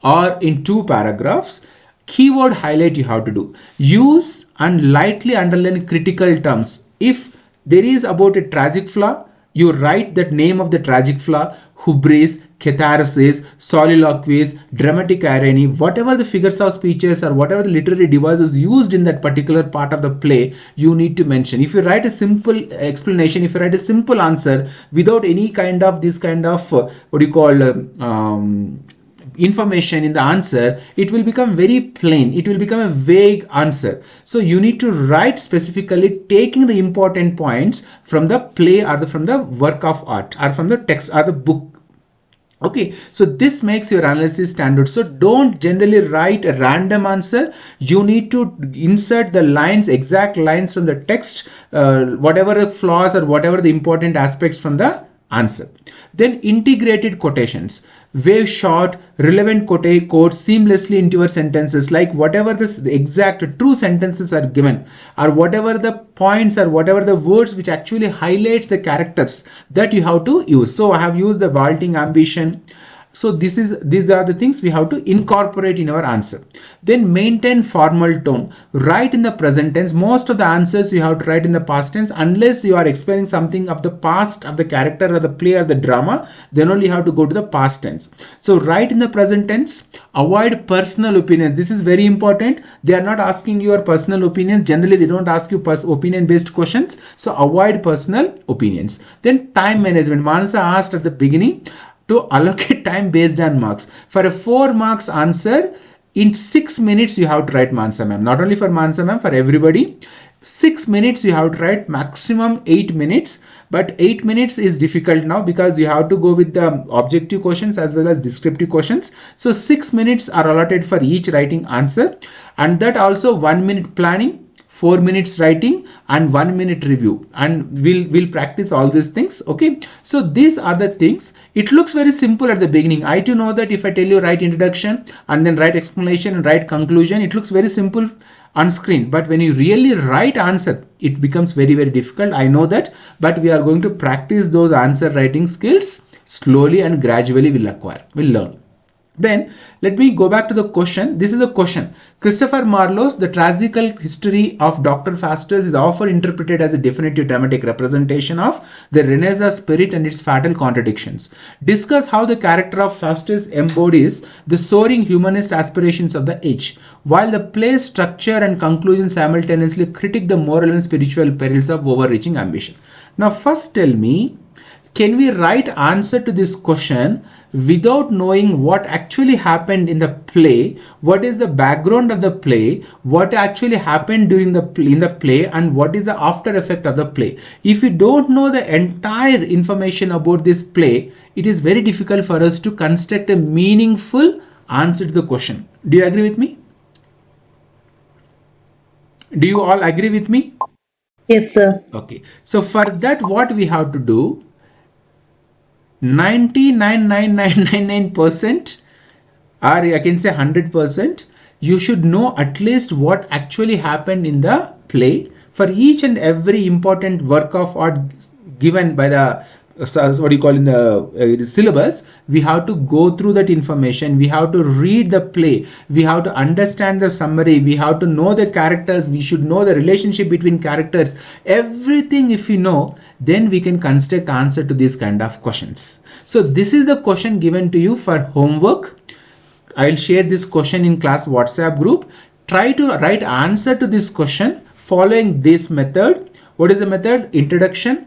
or in 2 paragraphs, keyword highlight you have to do. Use and lightly underline critical terms. If there is about a tragic flaw, you write that name of the tragic flaw, hubris, catharsis, soliloquies, dramatic irony, whatever the figures of speeches or whatever the literary devices used in that particular part of the play, you need to mention. If you write a simple explanation, if you write a simple answer without any kind of this kind of information in the answer, it will become very plain. It will become a vague answer. So you need to write specifically taking the important points from the play or from the work of art or from the text or the book. Okay, so this makes your analysis standard. So don't generally write a random answer. You need to insert the lines, exact lines from the text, whatever the flaws or whatever the important aspects from the answer. Then integrated quotations. Wave short, relevant quotes seamlessly into your sentences, like whatever the exact true sentences are given or whatever the points or whatever the words which actually highlights the characters that you have to use. So I have used the vaulting ambition. So these are the things we have to incorporate in our answer. Then maintain formal tone. Write in the present tense. Most of the answers you have to write in the past tense unless you are explaining something of the past of the character or the play or the drama. Then only you have to go to the past tense. So write in the present tense. Avoid personal opinion. This is very important. They are not asking your personal opinions. Generally they don't ask you opinion based questions. So avoid personal opinions. Then time management. Manasa asked at the beginning to allocate time based on marks. For a 4 marks answer, in 6 minutes you have to write Mansa ma'am. Not only for Mansa ma'am, for everybody. 6 minutes you have to write, maximum 8 minutes. But 8 minutes is difficult now because you have to go with the objective questions as well as descriptive questions. So 6 minutes are allotted for each writing answer. And that also 1 minute planning, 4 minutes writing and 1 minute review, and we'll practice all these things. Okay, so these are the things. It looks very simple at the beginning. I too know that if I tell you write introduction and then write explanation and write conclusion, it looks very simple on screen, but when you really write answer, it becomes very, very difficult. I know that, but we are going to practice those answer writing skills slowly and gradually. We'll learn. Then let me go back to the question. This is the question. Christopher Marlowe's The Tragical History of Dr. Faustus is often interpreted as a definitive dramatic representation of the Renaissance spirit and its fatal contradictions. Discuss how the character of Faustus embodies the soaring humanist aspirations of the age, while the play's structure and conclusion simultaneously critique the moral and spiritual perils of overreaching ambition. Now first tell me, can we write answer to this question without knowing what actually happened in the play, what is the background of the play, what actually happened during the play, and what is the after effect of the play? If we don't know the entire information about this play, it is very difficult for us to construct a meaningful answer to the question. Do you agree with me? Do you all agree with me? Yes, sir. Okay. So for that, what we have to do, 99.99999%, or I can say 100%, you should know at least what actually happened in the play. For each and every important work of art given by the what do you call in the syllabus, we have to go through that information, we have to read the play, we have to understand the summary, we have to know the characters, we should know the relationship between characters. Everything if we know, then we can construct answer to these kind of questions. So this is the question given to you for homework. I will share this question in class WhatsApp group. Try to write answer to this question following this method. What is the method? Introduction,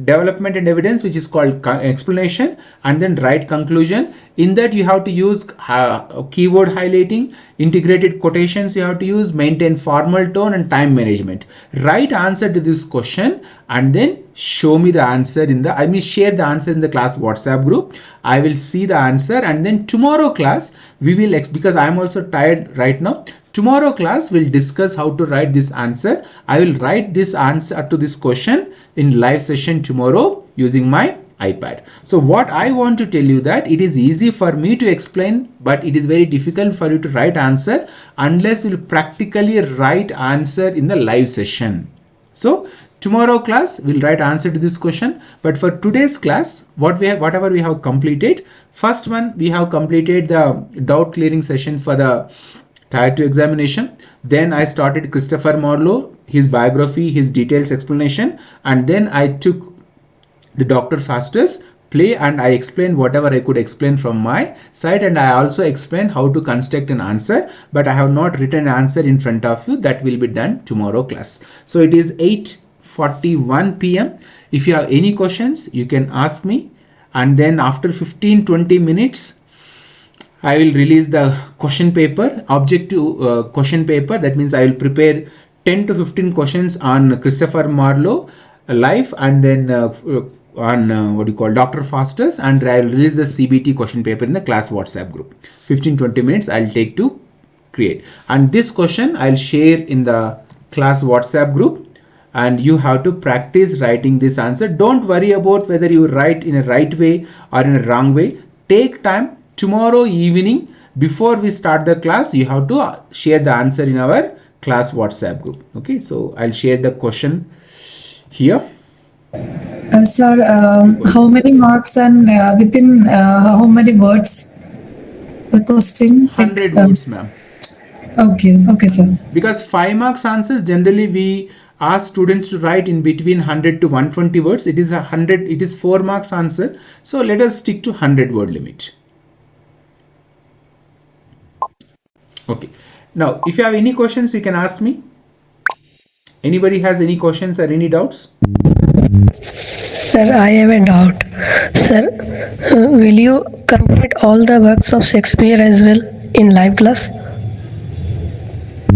development and evidence, which is called explanation, and then write conclusion. In that you have to use keyword highlighting, integrated quotations you have to use, maintain formal tone and time management. Write answer to this question and then show me the answer in the, share the answer in the class WhatsApp group. I will see the answer, and then tomorrow class we will, because I am also tired right now, tomorrow class we'll discuss how to write this answer. I will write this answer to this question in live session tomorrow using my iPad. So what I want to tell you that it is easy for me to explain, but it is very difficult for you to write answer unless you practically write answer in the live session. So tomorrow class we'll write answer to this question, but for today's class whatever we have completed, first one we have completed the doubt clearing session for the Tier 2 examination. Then I started Christopher Marlowe, his biography, his details explanation, and then I took the Dr. Faster's play and I explained whatever I could explain from my side, and I also explained how to construct an answer, but I have not written an answer in front of you. That will be done tomorrow class. So it is 8:41 p.m. If you have any questions you can ask me, and then after 15-20 minutes I will release the question paper, objective question paper. That means I will prepare 10 to 15 questions on Christopher Marlowe life, and then on what you call Dr. Faster's, and I will release the CBT question paper in the class WhatsApp group. 15-20 minutes I will take to create, and this question I will share in the class WhatsApp group, and you have to practice writing this answer. Don't worry about whether you write in a right way or in a wrong way. Take time. Tomorrow evening before we start the class you have to share the answer in our class WhatsApp group. Okay, so I'll share the question here. Sir, how many marks and within how many words the question? 100 words, ma'am. Okay, sir. Because 5 marks answers generally we ask students to write in between 100 to 120 words. It is 100. It is 4 marks answer. So let us stick to 100 word limit. Okay. Now, if you have any questions, you can ask me. Anybody has any questions or any doubts? Sir, I have a doubt. Sir, will you complete all the works of Shakespeare as well in live class?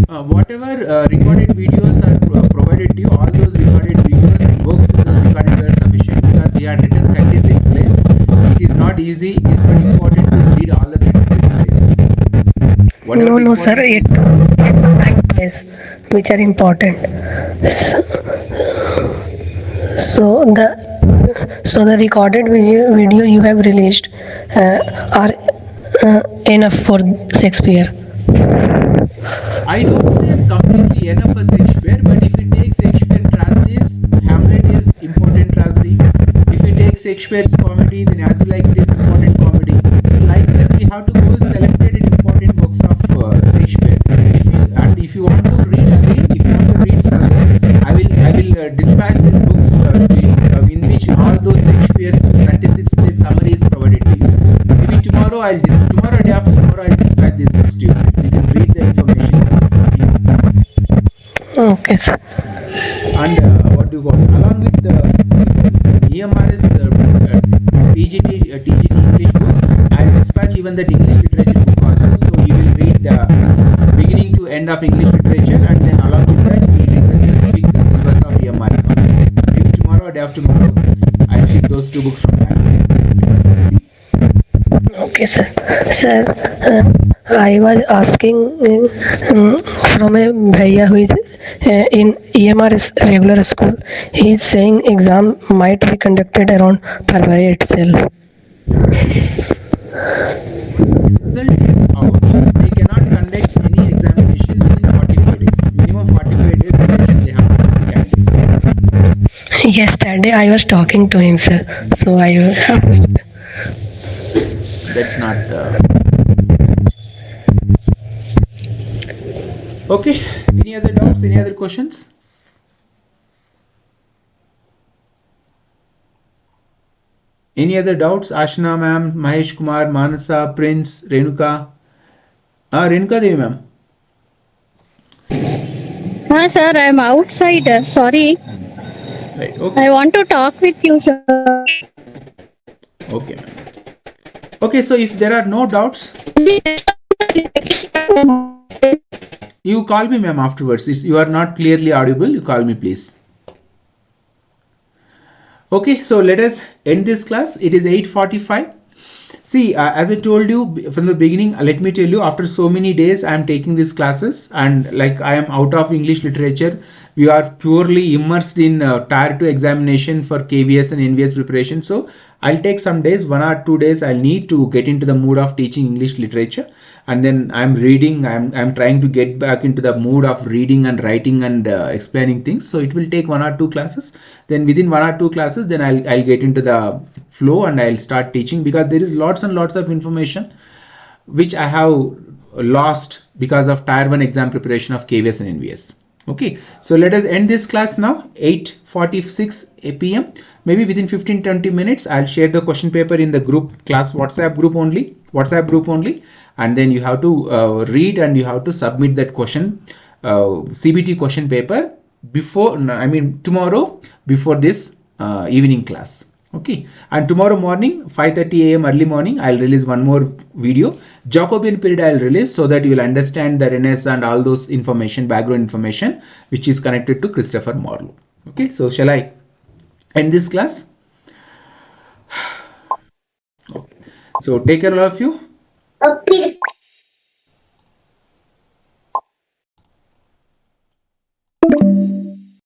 Whatever recorded videos are provided to you, all those recorded videos and works of those recorded videos are sufficient, because he had written 36 plays. It is not easy. It is not important to read all the 36 plays. No, sir. It 9 plays which are important. So the recorded video you have released are enough for Shakespeare. I don't say completely enough for Shakespeare, but if you take Shakespeare tragedies, Hamlet is important tragedy. If you take Shakespeare's comedy, then As You Like It is important comedy. So like this, we have to go selected and important works of Shakespeare. If you want to read again, if you want to read further, I will dispatch these books to you, in which all those Shakespeare's 36 plays summary is provided to you. Maybe tomorrow day after tomorrow I'll dispatch these books to you, so you can read the information in the books. Okay, sir. And what do you call along with the EMRS TGT English book, I will dispatch even that English literature book also. So you will read the beginning to end of English literature, and then along with that you will read the specific syllabus of EMRS also. Maybe tomorrow or day after tomorrow I'll ship those 2 books from that. Okay, sir. Sir, I was asking from a bhaiya who is in EMRS regular school. He is saying exam might be conducted around February itself. Result is out. They cannot conduct any examination within 45 days. Minimum 45 days duration they have to candidates. Yes, Dad. that day I was talking to him, sir. So I. That's not. Okay. Any other doubts? Any other questions? Any other doubts? Ashna ma'am, Mahesh Kumar, Manasa, Prince, Renuka. Renuka Devi ma'am. Sir, I'm outside. Sorry. Right. Okay. I want to talk with you, sir. Okay. Okay. So if there are no doubts, you call me, ma'am, afterwards. If you are not clearly audible, you call me, please. Okay, so let us end this class. It is 8:45. See, as I told you from the beginning, let me tell you, after so many days, I am taking these classes, and like I am out of English literature. We are purely immersed in Tier 2 examination for KVS and NVS preparation. So I'll take some days, 1 or 2 days. I'll need to get into the mood of teaching English literature, and then I'm reading. I'm trying to get back into the mood of reading and writing and explaining things. So it will take 1 or 2 classes. Then within 1 or 2 classes, then I'll get into the flow and I'll start teaching, because there is lots and lots of information which I have lost because of Tier 1 exam preparation of KVS and NVS. Okay, so let us end this class now. 8:46 p.m. Maybe within 15-20 minutes I'll share the question paper in the group class WhatsApp group only, and then you have to read and you have to submit that question CBT question paper tomorrow before this evening class. Okay, and tomorrow morning 5:30 a.m. early morning I'll release one more video. Jacobian period I'll release, so that you will understand the Renes and all those information, background information which is connected to Christopher Marlowe. Okay, so shall I end this class? Okay. So take care, all of you. Okay.